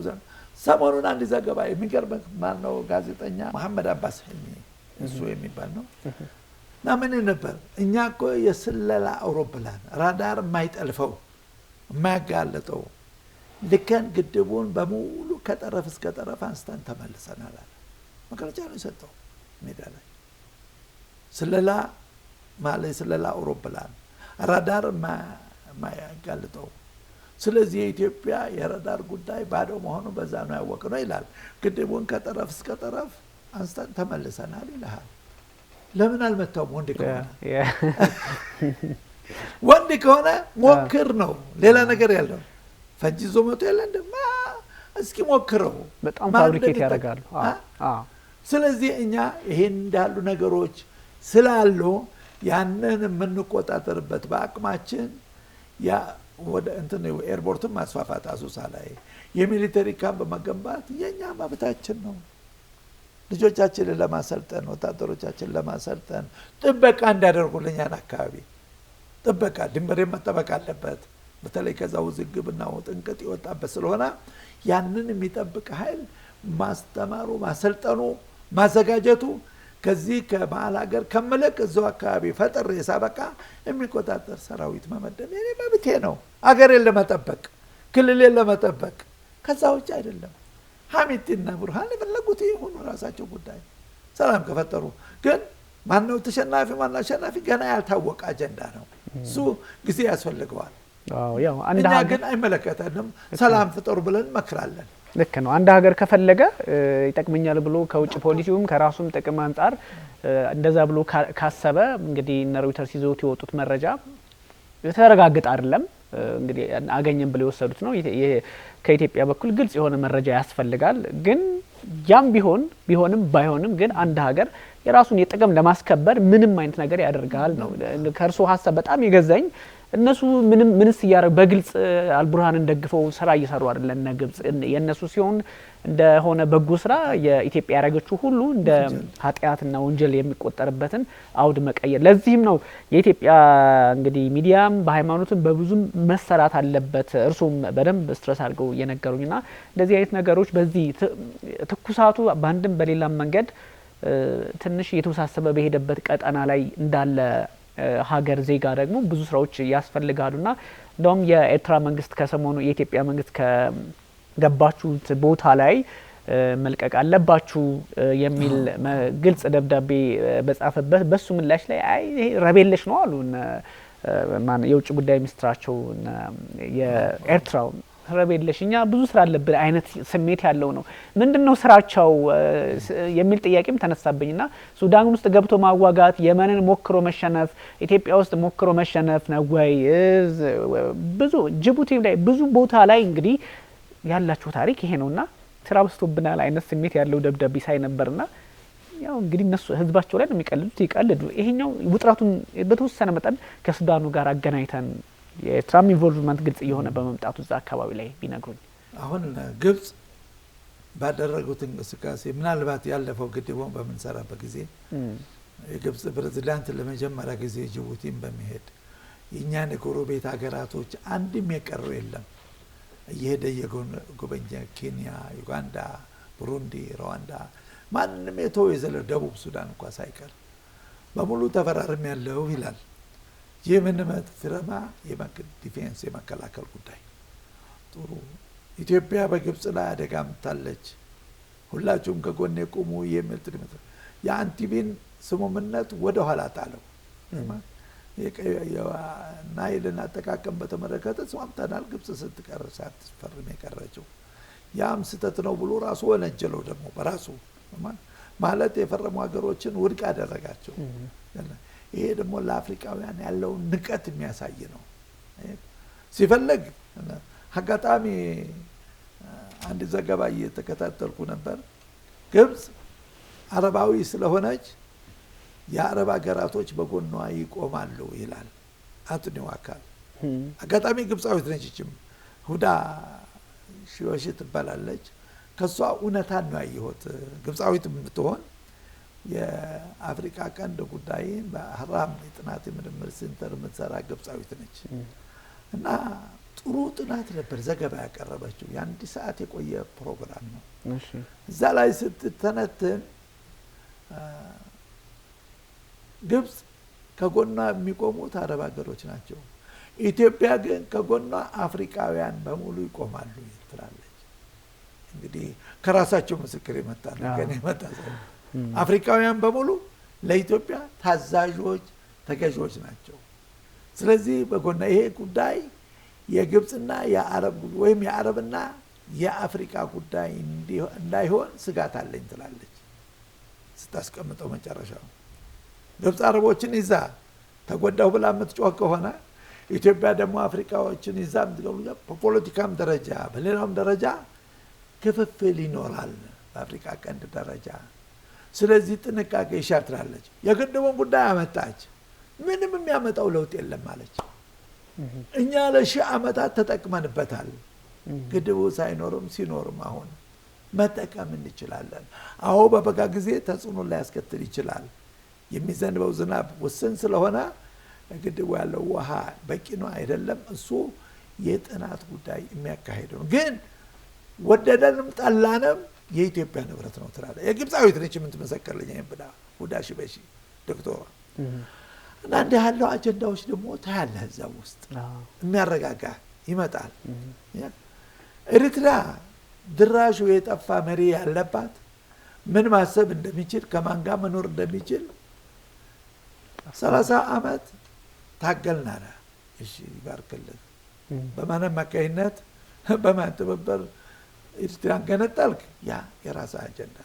ሰሞኑን አንድ ዘገባ የሚገርም ማነው ጋዜጠኛ መሐመድ አባስ እሱ የሚባል ነው እና ምን ነበር እኛ እኮ የስለላ አውሮፕላን ራዳር የማይጠልፈው የማያጋለጠው ልከን ግድቡን በሙሉ ከጠረፍ እስከ ጠረፍ አንስተን ተመልሰናል አለ። መግለጫ ነው የሰጠው ሜዳ ላይ። ስለላ ማለት ስለላ አውሮፕላን ራዳር የማያጋልጠው። ስለዚህ የኢትዮጵያ የራዳር ጉዳይ ባዶ መሆኑ በዛ ነው ያወቅነው ይላል። ግድቡን ከጠረፍ እስከ ጠረፍ አንስተን ተመልሰናል ይላል። ለምን አልመታውም? ወንድ ከሆነ ሞክር ነው፣ ሌላ ነገር ያለው ፈንጂ ይዞ መቶ ያለ እንደማ እስኪ ሞክረው። በጣም ፋብሪኬት ያደርጋሉ። ስለዚህ እኛ ይሄን እንዳሉ ነገሮች ስላሉ ያንን የምንቆጣጠርበት በአቅማችን ያ ወደ እንትን ኤርፖርትን ማስፋፋት አሶሳ ላይ የሚሊተሪ ካምፕ መገንባት የኛ መብታችን ነው። ልጆቻችንን ለማሰልጠን ወታደሮቻችንን ለማሰልጠን ጥበቃ እንዲያደርጉልኛን አካባቢ ጥበቃ ድንበሬ መጠበቅ አለበት። በተለይ ከዛ ውዝግብና ጥንቅጥ የወጣበት ስለሆነ ያንን የሚጠብቅ ኃይል ማስተማሩ፣ ማሰልጠኑ፣ ማዘጋጀቱ ከዚህ ከመሀል ሀገር ከመለቅ እዛው አካባቢ ፈጥሬ ሳበቃ የሚቆጣጠር ሰራዊት መመደብ የኔ መብቴ ነው። አገሬን ለመጠበቅ ክልሌን ለመጠበቅ ከዛ ውጭ አይደለም። ሐሚድና ቡርሃን የፈለጉት ይሁኑ ራሳቸው ጉዳይ። ሰላም ከፈጠሩ ግን ማነው ተሸናፊ ማነው አሸናፊ ገና ያልታወቀ አጀንዳ ነው። እሱ ጊዜ ያስፈልገዋል። እኛ ግን አይመለከተንም። ሰላም ፍጠሩ ብለን እንመክራለን። ልክ ነው። አንድ ሀገር ከፈለገ ይጠቅመኛል ብሎ ከውጭ ፖሊሲውም ከራሱም ጥቅም አንጻር እንደዛ ብሎ ካሰበ እንግዲህ እነ ሮይተርስ ይዘውት የወጡት መረጃ የተረጋገጠ አይደለም። እንግዲህ አገኘን ብለው የወሰዱት ነው። ከኢትዮጵያ በኩል ግልጽ የሆነ መረጃ ያስፈልጋል። ግን ያም ቢሆንም ባይሆንም ግን አንድ ሀገር የራሱን የጥቅም ለማስከበር ምንም አይነት ነገር ያደርጋል ነው። ከእርሱ ሀሳብ በጣም የገዛኝ እነሱ ምንስ እያደረጉ በግልጽ አልቡርሃንን ደግፈው ስራ እየሰሩ አይደለም። እነ ግብጽ የእነሱ ሲሆን እንደሆነ በጎ ስራ የኢትዮጵያ ያደረገችው ሁሉ እንደ ኃጢአትና ወንጀል የሚቆጠርበትን አውድ መቀየር። ለዚህም ነው የኢትዮጵያ እንግዲህ ሚዲያም በሃይማኖትም በብዙም መሰራት አለበት እርሱም በደንብ ስትረስ አድርገው እየነገሩኝና እንደዚህ አይነት ነገሮች በዚህ ትኩሳቱ በአንድም በሌላም መንገድ ትንሽ እየተወሳሰበ በሄደበት ቀጠና ላይ እንዳለ ሀገር ዜጋ ደግሞ ብዙ ስራዎች ያስፈልጋሉና እንደውም የኤርትራ መንግስት ከሰሞኑ የኢትዮጵያ መንግስት ከገባችሁት ቦታ ላይ መልቀቅ አለባችሁ የሚል ግልጽ ደብዳቤ በጻፈበት በሱ ምላሽ ላይ አይ ረቤለሽ ነው አሉ የውጭ ጉዳይ ሚኒስትራቸው የኤርትራው ረቤለሽ እኛ ብዙ ስራ አለብን አይነት ስሜት ያለው ነው። ምንድነው ስራቸው የሚል ጥያቄም ተነሳብኝና ሱዳን ውስጥ ገብቶ ማዋጋት፣ የመንን ሞክሮ መሸነፍ፣ ኢትዮጵያ ውስጥ ሞክሮ መሸነፍ ነው ወይ? ብዙ ጅቡቲ ላይ ብዙ ቦታ ላይ እንግዲህ ያላችሁ ታሪክ ይሄ ነውና ስራ በዝቶብናል አይነት ስሜት ያለው ደብዳቤ ሳይ ነበርና ያው እንግዲህ እነሱ ህዝባቸው ላይ ነው የሚቀልዱት ይቀልዱ። ይሄኛው ውጥረቱን በተወሰነ መጠን ከሱዳኑ ጋር አገናኝተን የትራም ኢንቮልቭመንት ግልጽ የሆነ በመምጣቱ እዛ አካባቢ ላይ ቢነግሩኝ። አሁን ግብጽ ባደረጉት እንቅስቃሴ ምናልባት ያለፈው ግድቡን በምንሰራበት ጊዜ የግብጽ ፕሬዝዳንት ለመጀመሪያ ጊዜ ጅቡቲን በመሄድ የእኛን የጎረቤት ሀገራቶች አንድም የቀረው የለም እየሄደ የጎበኘ ኬንያ፣ ዩጋንዳ፣ ቡሩንዲ፣ ሩዋንዳ ማንንም የተው የዘለ ደቡብ ሱዳን እንኳን ሳይቀር በሙሉ ተፈራርም ያለው ይላል። የምንመት ፍረማ ዲፌንስ የመከላከል ጉዳይ ጥሩ ኢትዮጵያ በግብጽ ላይ አደጋ ምታለች ሁላችሁም ከጎኔ ቁሙ የሚል ትልምት የአንቲቢን ስሙምነት ወደ ኋላ ጣለው። ናይልን አጠቃቀም በተመለከተ ስማምተናል። ግብጽ ስትቀር ሳትፈርም የቀረችው ያም ስተት ነው ብሎ ራሱ ወነጀለው። ደግሞ በራሱ ማለት የፈረሙ ሀገሮችን ውድቅ አደረጋቸው። ይሄ ደግሞ ለአፍሪካውያን ያለውን ንቀት የሚያሳይ ነው። ሲፈልግ አጋጣሚ አንድ ዘገባ እየተከታተልኩ ነበር። ግብጽ አረባዊ ስለሆነች የአረብ ሀገራቶች በጎኗ ይቆማሉ ይላል አጥኚው አካል። አጋጣሚ ግብጻዊት ነች። ሁዳ ሺወሽ ትባላለች። ከሷ እውነታን ነው ያየሁት። ግብጻዊት ብትሆን የአፍሪካ ቀንድ ጉዳይ በሐራም የጥናት ምርምር ሴንተር የምትሰራ ግብጻዊት ነች እና ጥሩ ጥናት ነበር ዘገባ ያቀረበችው። የአንድ ሰዓት የቆየ ፕሮግራም ነው። እዛ ላይ ስትተነትን ግብጽ ከጎኗ የሚቆሙት አረብ ሀገሮች ናቸው። ኢትዮጵያ ግን ከጎኗ አፍሪካውያን በሙሉ ይቆማሉ ትላለች። እንግዲህ ከራሳቸው ምስክር የመጣ ነው ከኔ መጣ። አፍሪካውያን በሙሉ ለኢትዮጵያ ታዛዦች ተገዦች ናቸው። ስለዚህ በጎና ይሄ ጉዳይ የግብጽና የአረብ ወይም የአረብና የአፍሪካ ጉዳይ እንዳይሆን ስጋት አለኝ ትላለች ስታስቀምጠው መጨረሻው። ግብጽ አረቦችን ይዛ ተጎዳው ብላ የምትጮህ ከሆነ ኢትዮጵያ ደግሞ አፍሪካዎችን ይዛ በፖለቲካም ደረጃ በሌላም ደረጃ ክፍፍል ይኖራል በአፍሪካ ቀንድ ደረጃ። ስለዚህ ጥንቃቄ ይሻል ትላለች። የግድቡን ጉዳይ አመጣች። ምንም የሚያመጣው ለውጥ የለም አለች። እኛ ለሺህ ዓመታት ተጠቅመንበታል። ግድቡ ሳይኖርም ሲኖርም አሁን መጠቀም እንችላለን። አዎ በበጋ ጊዜ ተጽዕኖ ሊያስከትል ይችላል። የሚዘንበው ዝናብ ውስን ስለሆነ ግድቡ ያለው ውሃ በቂ ነው አይደለም፣ እሱ የጥናት ጉዳይ የሚያካሂደው ግን ወደደንም ጠላንም የኢትዮጵያ ንብረት ነው ትላለህ። የግብፃዊት ነች የምትመሰክርልኝ ብላ ሁዳሽ በሺ ዶክተሯ እና እንዲህ ያለው አጀንዳዎች ደግሞ ታያለህ እዛ ውስጥ የሚያረጋጋ ይመጣል። ኤርትራ ድራሹ የጠፋ መሪ ያለባት ምን ማሰብ እንደሚችል ከማን ጋር መኖር እንደሚችል 30 ዓመት ታገልናል። እሺ ይባርክልን። በማን አማካይነት በማን ትብብር ኤርትራን ገነጠልክ? ያ የራስ አጀንዳ።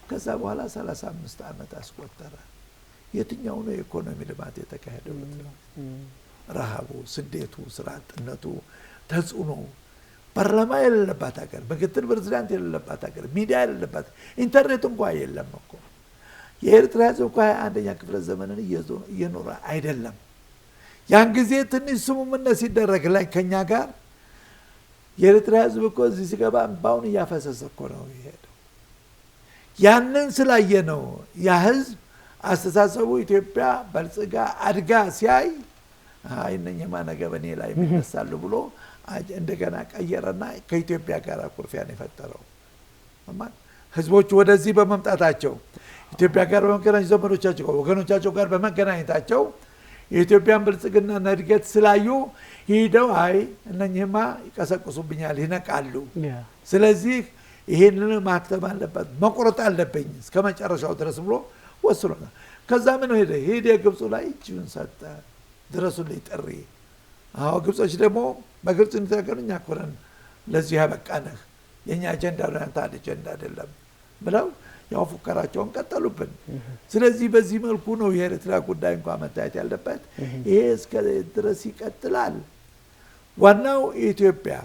ከዛ በኋላ 35 ዓመት አስቆጠረ። የትኛው ነው የኢኮኖሚ ልማት የተካሄደው? ረሃቡ፣ ስደቱ፣ ስራ አጥነቱ፣ ተጽዕኖ፣ ፓርላማ የሌለባት ሀገር፣ ምክትል ፕሬዝዳንት የሌለባት ሀገር፣ ሚዲያ የሌለባት፣ ኢንተርኔት እንኳን የለም እኮ። የኤርትራ ህዝብ እኮ 21ኛ ክፍለ ዘመንን እየኖረ አይደለም። ያን ጊዜ ትንሽ ስምምነት ሲደረግ ላይ ከኛ ጋር የኤርትራ ህዝብ እኮ እዚህ ሲገባ እንባውን እያፈሰሰ እኮ ነው የሄደው። ያንን ስላየ ነው ያ ህዝብ አስተሳሰቡ ኢትዮጵያ በልጽጋ አድጋ ሲያይ እነኝህማ ነገ በኔ ላይ ይነሳሉ ብሎ እንደገና ቀየረና ከኢትዮጵያ ጋር ኩርፊያን የፈጠረው። ህዝቦቹ ወደዚህ በመምጣታቸው ኢትዮጵያ ጋር በመገናኘት ዘመዶቻቸው ወገኖቻቸው ጋር በመገናኘታቸው የኢትዮጵያን ብልጽግናና እድገት ስላዩ ሄደው እነኝህማ ይቀሰቅሱብኛል፣ ይነቃሉ፣ ስለዚህ ይሄንን ማክተም አለበት፣ መቆረጥ አለብኝ እስከ መጨረሻው ድረስ ብሎ ወስኖናል። ከዛ ምን ሄደ ግብፁ ላይ እጁን ሰጠ፣ ድረሱልኝ ጥሪ። አዎ ግብጾች ደግሞ በግልጽ እንተገኙ እኛ እኮ ነን ለዚህ ያበቃንህ፣ የኛ አጀንዳ ነው ያንተ አጀንዳ አይደለም ብለው ያው ፉከራቸውን ቀጠሉብን። ስለዚህ በዚህ መልኩ ነው የኤርትራ ጉዳይ እንኳን መታየት ያለበት። ይሄ እስከ ድረስ ይቀጥላል። ዋናው የኢትዮጵያ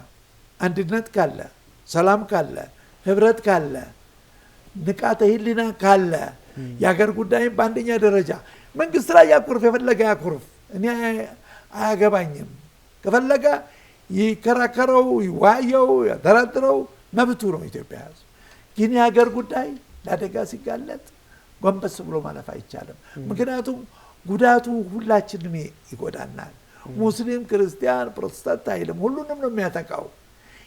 አንድነት ካለ፣ ሰላም ካለ፣ ህብረት ካለ፣ ንቃተ ህሊና ካለ የሀገር ጉዳይም በአንደኛ ደረጃ መንግስት ላይ ያኩርፍ፣ የፈለገ ያኩርፍ፣ እኔ አያገባኝም። ከፈለገ ይከራከረው፣ ይዋየው፣ ያደራድረው፣ መብቱ ነው ኢትዮጵያ ህዝብ። ግን የሀገር ጉዳይ ለአደጋ ሲጋለጥ ጎንበስ ብሎ ማለፍ አይቻልም። ምክንያቱም ጉዳቱ ሁላችንም ይጎዳናል። ሙስሊም፣ ክርስቲያን፣ ፕሮቴስታንት አይልም፣ ሁሉንም ነው የሚያጠቃው።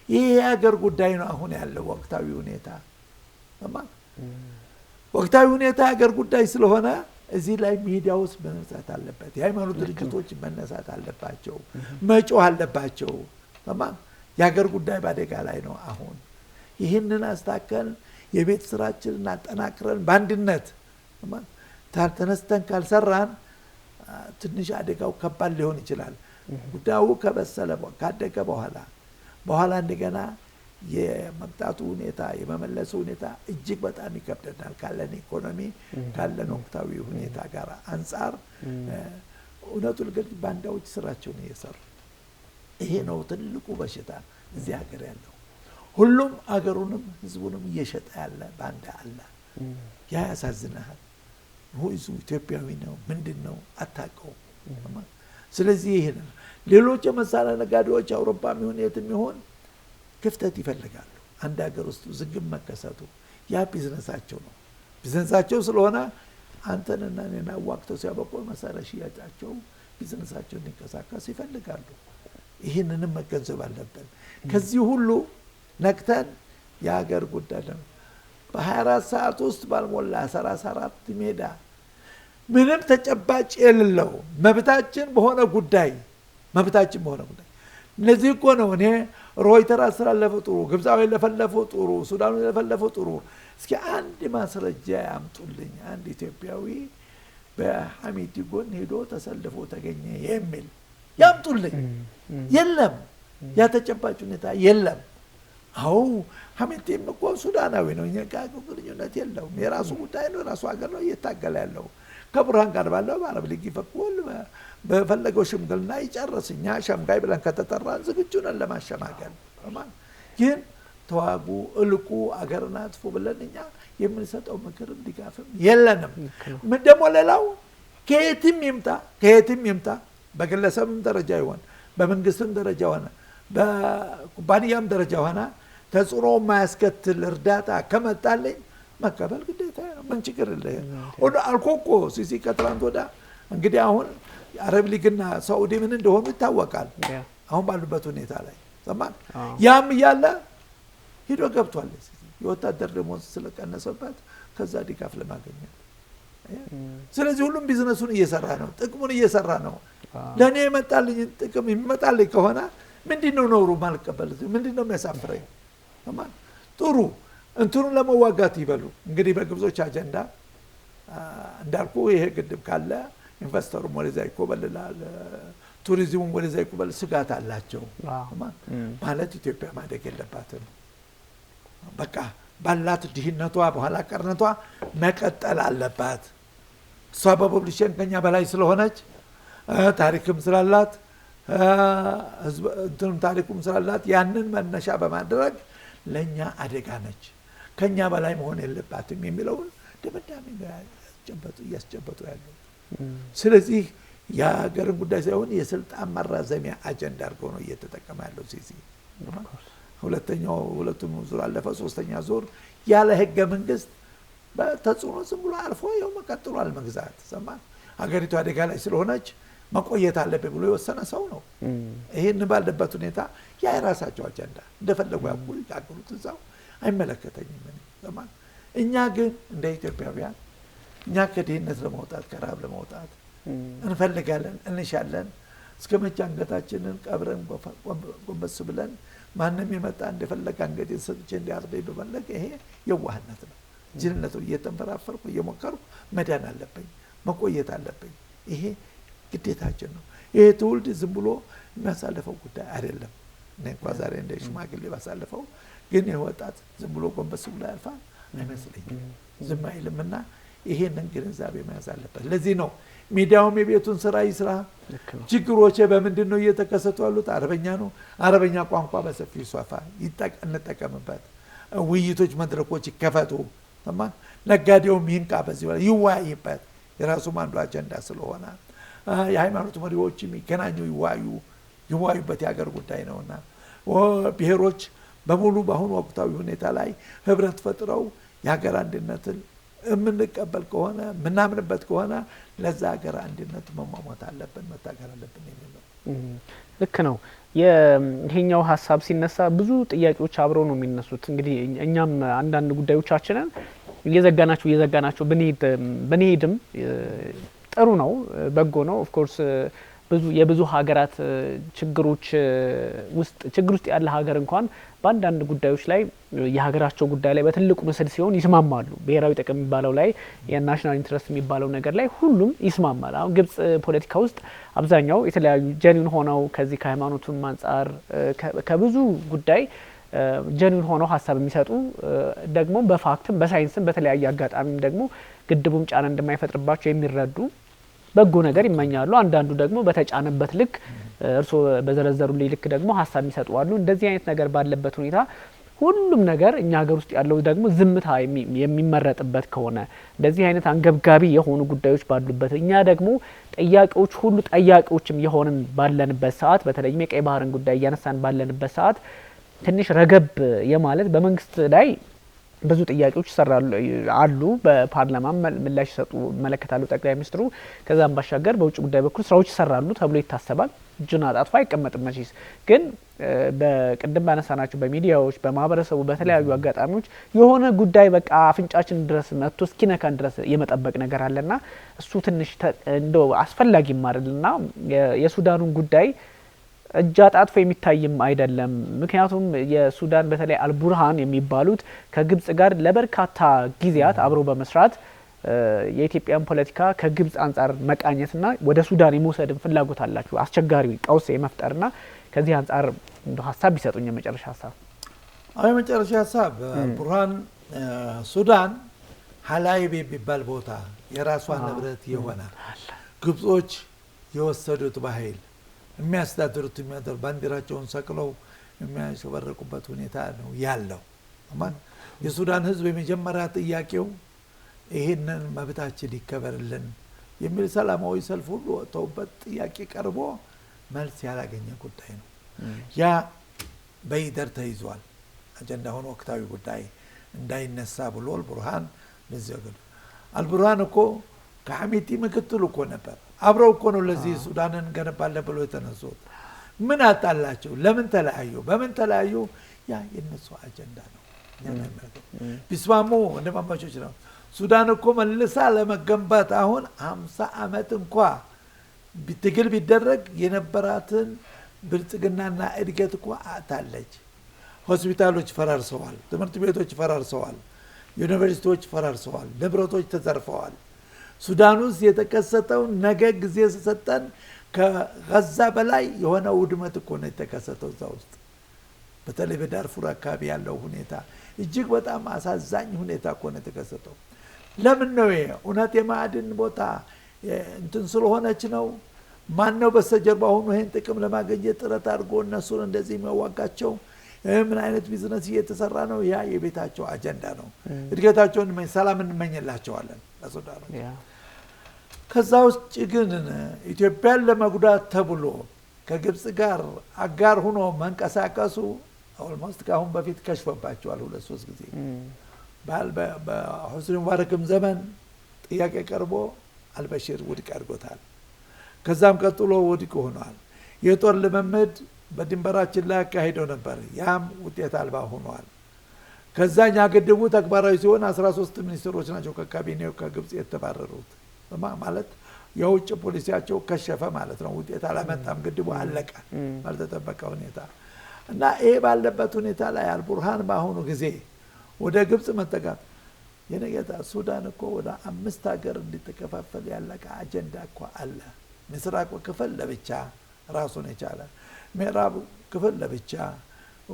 ይሄ የሀገር ጉዳይ ነው አሁን ያለው ወቅታዊ ሁኔታ። ወቅታዊ ሁኔታ የሀገር ጉዳይ ስለሆነ እዚህ ላይ ሚዲያ ውስጥ መነሳት አለበት። የሃይማኖት ድርጅቶች መነሳት አለባቸው፣ መጮህ አለባቸው። የሀገር ጉዳይ በአደጋ ላይ ነው አሁን። ይህንን አስታከል የቤት ስራችንን አጠናክረን በአንድነት ተነስተን ካልሰራን ትንሽ አደጋው ከባድ ሊሆን ይችላል። ጉዳዩ ከበሰለ ካደገ በኋላ እንደገና የመምጣቱ ሁኔታ የመመለሱ ሁኔታ እጅግ በጣም ይከብደናል። ካለን ኢኮኖሚ ካለን ወቅታዊ ሁኔታ ጋር አንጻር እውነቱን ግን ባንዳዎች ስራቸውን እየሰሩ ይሄ ነው ትልቁ በሽታ እዚህ ሀገር ያለው። ሁሉም አገሩንም ህዝቡንም እየሸጠ ያለ ባንዳ አለ። ያ ያሳዝናል። ሁሉ ኢትዮጵያዊ ነው ምንድነው አታውቀው። ስለዚህ ይሄ ነው ሌሎች የመሳሪያ ነጋዴዎች አውሮፓም ይሁን የትም ይሁን ክፍተት ይፈልጋሉ። አንድ ሀገር ውስጥ ዝግም መከሰቱ ያ ቢዝነሳቸው ነው። ቢዝነሳቸው ስለሆነ አንተንና እኔን አዋቅተው ሲያበቁ መሳሪያ ሽያጫቸው ቢዝነሳቸው እንዲንቀሳቀስ ይፈልጋሉ። ይህንንም መገንዘብ አለብን። ከዚህ ሁሉ ነቅተን የሀገር ጉዳይ ነው በ24 ሰዓት ውስጥ ባልሞላ 34 ሜዳ ምንም ተጨባጭ የሌለው መብታችን በሆነ ጉዳይ እነዚህ እኮ ነው እኔ ሮይተር አስተላለፈው ጥሩ፣ ግብፃዊ ለፈለፈው ጥሩ፣ ሱዳኑ ለፈለፈው ጥሩ። እስኪ አንድ ማስረጃ ያምጡልኝ፣ አንድ ኢትዮጵያዊ በሐሚቲ ጎን ሄዶ ተሰልፎ ተገኘ የሚል ያምጡልኝ። የለም፣ ያ ተጨባጭ ሁኔታ የለም። አዎ ሐሚቲም እኮ ሱዳናዊ ነው፣ እኛ ጋር ግንኙነት የለውም። የራሱ ጉዳይ ነው፣ የራሱ ሀገር ነው እየታገለ ያለው። ከቡርሃን ጋር ባለው በአረብ ሊግ ይፈቅል በፈለገው ሽምግልና ይጨርስ። እኛ ሸምጋይ ብለን ከተጠራን ዝግጁ ነን ለማሸማገል። ግን ተዋጉ፣ እልቁ፣ አገርን አጥፉ ብለን እኛ የምንሰጠው ምክርም ድጋፍም የለንም። ምን ደግሞ ሌላው ከየትም ይምጣ በግለሰብም ደረጃ ይሆን በመንግስትም ደረጃ ሆነ በኩባንያም ደረጃ ሆነ ተጽዕኖ የማያስከትል እርዳታ ከመጣልኝ መቀበል ግዴታ ነው። ምን ችግር አለ? አልኮኮ ሲሲ ከትላንት ወዳ እንግዲህ አሁን አረብ ሊግና ሳኡዲ ምን እንደሆኑ ይታወቃል። አሁን ባሉበት ሁኔታ ላይ ሰማን። ያም እያለ ሄዶ ገብቷል። የወታደር ደሞዝ ስለቀነሰበት ከዛ ድጋፍ ለማግኘት ስለዚህ ሁሉም ቢዝነሱን እየሰራ ነው፣ ጥቅሙን እየሰራ ነው። ለኔ የመጣልኝ ጥቅም የሚመጣልኝ ከሆነ ምንድነው ኖሩ ማልቀበል? ምንድነው የሚያሳፍረኝ? ሰማን። ጥሩ እንትኑን ለመዋጋት ይበሉ እንግዲህ በግብጾች አጀንዳ እንዳልኩ ይሄ ግድብ ካለ ኢንቨስተሩም ወደዛ ይኮበልላል፣ ቱሪዝሙም ወደዛ ይኮበል ስጋት አላቸው። ማለት ኢትዮጵያ ማደግ የለባትም። በቃ ባላት ድህነቷ በኋላ ቀርነቷ መቀጠል አለባት። እሷ በፖፑሌሽን ከኛ በላይ ስለሆነች ታሪክም ስላላት እንትንም ታሪኩም ስላላት ያንን መነሻ በማድረግ ለኛ አደጋ ነች፣ ከኛ በላይ መሆን የለባትም የሚለውን ድምዳሜ እያስጨበጡ ያለው። ስለዚህ የሀገርን ጉዳይ ሳይሆን የስልጣን ማራዘሚያ አጀንዳ አድርገው ነው እየተጠቀመ ያለው ሲሲ። ሁለቱም ዙር አለፈ፣ ሶስተኛ ዙር ያለ ህገ መንግስት በተጽዕኖ ዝም ብሎ አልፎ ይኸው መቀጥሏል መግዛት። ሰማን። ሀገሪቱ አደጋ ላይ ስለሆነች መቆየት አለበት ብሎ የወሰነ ሰው ነው። ይሄን ባለበት ሁኔታ ያ የራሳቸው አጀንዳ እንደፈለጉ ያቁሉት እዛው አይመለከተኝም። ሰማን። እኛ ግን እንደ ኢትዮጵያውያን እኛ ከድህነት ለመውጣት ከራብ ለመውጣት እንፈልጋለን፣ እንሻለን። እስከ መቼ አንገታችንን ቀብረን ጎንበስ ብለን ማንም የመጣ እንደፈለገ አንገቴን ሰጥቼ እንዲያርደኝ በመለክ ይሄ የዋህነት ነው፣ ጅልነት ነው። እየተንፈራፈርኩ እየሞከርኩ መዳን አለብኝ፣ መቆየት አለብኝ። ይሄ ግዴታችን ነው። ይሄ ትውልድ ዝም ብሎ የሚያሳልፈው ጉዳይ አይደለም። እኔ እንኳን ዛሬ እንደ ሽማግሌ ባሳልፈው፣ ግን ይህ ወጣት ዝም ብሎ ጎንበስ ብሎ ያልፋል አይመስለኝም፣ ዝም አይልምና ይሄንን ግንዛቤ መያዝ አለበት። ለዚህ ነው ሚዲያውም የቤቱን ስራ ይስራ። ችግሮች በምንድን ነው እየተከሰቱ ያሉት? አረበኛ ነው። አረበኛ ቋንቋ በሰፊው ይስፋፋ፣ እንጠቀምበት። ውይይቶች፣ መድረኮች ይከፈቱ። ተማን ነጋዴውም ይንቃ፣ በዚህ ላይ ይወያይበት። የራሱም አንዱ አጀንዳ ስለሆነ የሃይማኖት መሪዎች የሚገናኙ ይወያዩበት የሀገር ጉዳይ ነውና ብሔሮች በሙሉ በአሁኑ ወቅታዊ ሁኔታ ላይ ህብረት ፈጥረው የሀገር አንድነትን የምንቀበል ከሆነ የምናምንበት ከሆነ ለዛ ሀገር አንድነት መሟሟት አለብን፣ መታገል አለብን የሚለው ልክ ነው። ይሄኛው ሀሳብ ሲነሳ ብዙ ጥያቄዎች አብረው ነው የሚነሱት። እንግዲህ እኛም አንዳንድ ጉዳዮቻችንን እየዘጋናቸው ብንሄድም ጥሩ ነው፣ በጎ ነው። ኦፍ ኮርስ የብዙ ሀገራት ችግር ውስጥ ያለ ሀገር እንኳን በአንዳንድ ጉዳዮች ላይ የሀገራቸው ጉዳይ ላይ በትልቁ ምስል ሲሆን ይስማማሉ። ብሔራዊ ጥቅም የሚባለው ላይ የናሽናል ኢንትረስት የሚባለው ነገር ላይ ሁሉም ይስማማል። አሁን ግብጽ ፖለቲካ ውስጥ አብዛኛው የተለያዩ ጀኒን ሆነው ከዚህ ከሃይማኖቱም አንጻር ከብዙ ጉዳይ ጀኒን ሆነው ሀሳብ የሚሰጡ ደግሞ በፋክትም በሳይንስም በተለያየ አጋጣሚም ደግሞ ግድቡም ጫና እንደማይፈጥርባቸው የሚረዱ በጎ ነገር ይመኛሉ። አንዳንዱ ደግሞ በተጫነበት ልክ እርሶ በዘረዘሩልኝ ልክ ደግሞ ሀሳብ የሚሰጡ አሉ። እንደዚህ አይነት ነገር ባለበት ሁኔታ ሁሉም ነገር እኛ ሀገር ውስጥ ያለው ደግሞ ዝምታ የሚመረጥበት ከሆነ እንደዚህ አይነት አንገብጋቢ የሆኑ ጉዳዮች ባሉበት እኛ ደግሞ ጠያቂዎች ሁሉ ጠያቂዎችም የሆንን ባለንበት ሰዓት በተለይም የቀይ ባህርን ጉዳይ እያነሳን ባለንበት ሰዓት ትንሽ ረገብ የማለት በመንግስት ላይ ብዙ ጥያቄዎች አሉ። በፓርላማ ምላሽ ይሰጡ መለከታሉ ጠቅላይ ሚኒስትሩ። ከዛም ባሻገር በውጭ ጉዳይ በኩል ስራዎች ይሰራሉ ተብሎ ይታሰባል። እጁን አጣጥፎ አይቀመጥም። መቼስ ግን በቅድም ባነሳናቸው በሚዲያዎች በማህበረሰቡ በተለያዩ አጋጣሚዎች የሆነ ጉዳይ በቃ አፍንጫችን ድረስ መጥቶ እስኪነካን ድረስ የመጠበቅ ነገር አለና እሱ ትንሽ እንደው አስፈላጊም አይደልና የሱዳኑን ጉዳይ እጅ አጣጥፎ የሚታይም አይደለም። ምክንያቱም የሱዳን በተለይ አልቡርሃን የሚባሉት ከግብጽ ጋር ለበርካታ ጊዜያት አብሮ በመስራት የኢትዮጵያን ፖለቲካ ከግብጽ አንጻር መቃኘትና ወደ ሱዳን የመውሰድን ፍላጎት አላቸው። አስቸጋሪ ቀውስ የመፍጠርና ከዚህ አንጻር እንደው ሀሳብ ቢሰጡኝ የመጨረሻ ሀሳብ። የመጨረሻ ሀሳብ ቡርሃን ሱዳን ሀላይብ የሚባል ቦታ የራሷ ንብረት የሆነ ግብጾች የወሰዱት በኃይል የሚያስተዳድሩት ባንዲራቸውን ሰቅለው የሚያሸበረቁበት ሁኔታ ነው ያለው። የሱዳን ህዝብ የመጀመሪያ ጥያቄው ይሄንን መብታችን ይከበርልን የሚል ሰላማዊ ሰልፍ ሁሉ ወጥተውበት ጥያቄ ቀርቦ መልስ ያላገኘ ጉዳይ ነው። ያ በይደር ተይዟል። አጀንዳውን ወቅታዊ ጉዳይ እንዳይነሳ ብሎ አልቡርሃን ለዚህ ወገን አልቡርሃን እኮ ከሐሚቲ ምክትል እኮ ነበር። አብረው እኮ ነው ለዚህ ሱዳንን ገነባለን ብሎ የተነሱት። ምን አጣላቸው? ለምን ተለያዩ? በምን ተለያዩ? ያ የነሱ አጀንዳ ነው። ቢስማሙ እንደማማቾች ነው። ሱዳን እኮ መልሳ ለመገንባት አሁን 50 ዓመት እንኳ ትግል ቢደረግ የነበራትን ብልጽግናና እድገት እኮ አጣለች። ሆስፒታሎች ፈራርሰዋል፣ ትምህርት ቤቶች ፈራርሰዋል፣ ዩኒቨርሲቲዎች ፈራርሰዋል፣ ንብረቶች ተዘርፈዋል። ሱዳን ውስጥ የተከሰተው ነገ ጊዜ ሰጠን ከጋዛ በላይ የሆነ ውድመት እኮ ነው የተከሰተው እዛ ውስጥ። በተለይ በዳርፉር አካባቢ ያለው ሁኔታ እጅግ በጣም አሳዛኝ ሁኔታ እኮ ነው የተከሰተው። ለምን ነው ይሄ? እውነት የማዕድን ቦታ እንትን ስለሆነች ነው? ማን ነው በስተጀርባ ሆኖ ይሄን ጥቅም ለማግኘት ጥረት አድርጎ እነሱን እንደዚህ የሚያዋጋቸው? ምን አይነት ቢዝነስ እየተሰራ ነው? ያ የቤታቸው አጀንዳ ነው። እድገታቸውን ሰላም እንመኝላቸዋለን ለሱዳኖች። ከዛ ውጭ ግን ኢትዮጵያን ለመጉዳት ተብሎ ከግብጽ ጋር አጋር ሆኖ መንቀሳቀሱ ኦልሞስት ካሁን በፊት ከሽፈባቸዋል 2-3 ጊዜ። በሁስኒ ሙባረክም ዘመን ጥያቄ ቀርቦ አልበሽር ውድቅ አድርጎታል። ከዛም ቀጥሎ ውድቅ ሆኗል። የጦር ልምምድ በድንበራችን ላይ አካሂደው ነበር። ያም ውጤት አልባ ሆኗል። ከዛኛ ግድቡ ተግባራዊ ሲሆን 13 ሚኒስትሮች ናቸው ከካቢኔው ከግብጽ የተባረሩት። ማለት የውጭ ፖሊሲያቸው ከሸፈ ማለት ነው። ውጤት አላመጣም። ግድቡ አለቀ ባልተጠበቀ ሁኔታ እና ይሄ ባለበት ሁኔታ ላይ አልቡርሃን በአሁኑ ጊዜ ወደ ግብጽ መጠጋት የነገታ ሱዳን እኮ ወደ 5 ሀገር እንድትከፋፈል ያለቀ አጀንዳ እኮ አለ። ምስራቁ ክፍል ለብቻ ራሱን የቻለ፣ ምዕራቡ ክፍል ለብቻ፣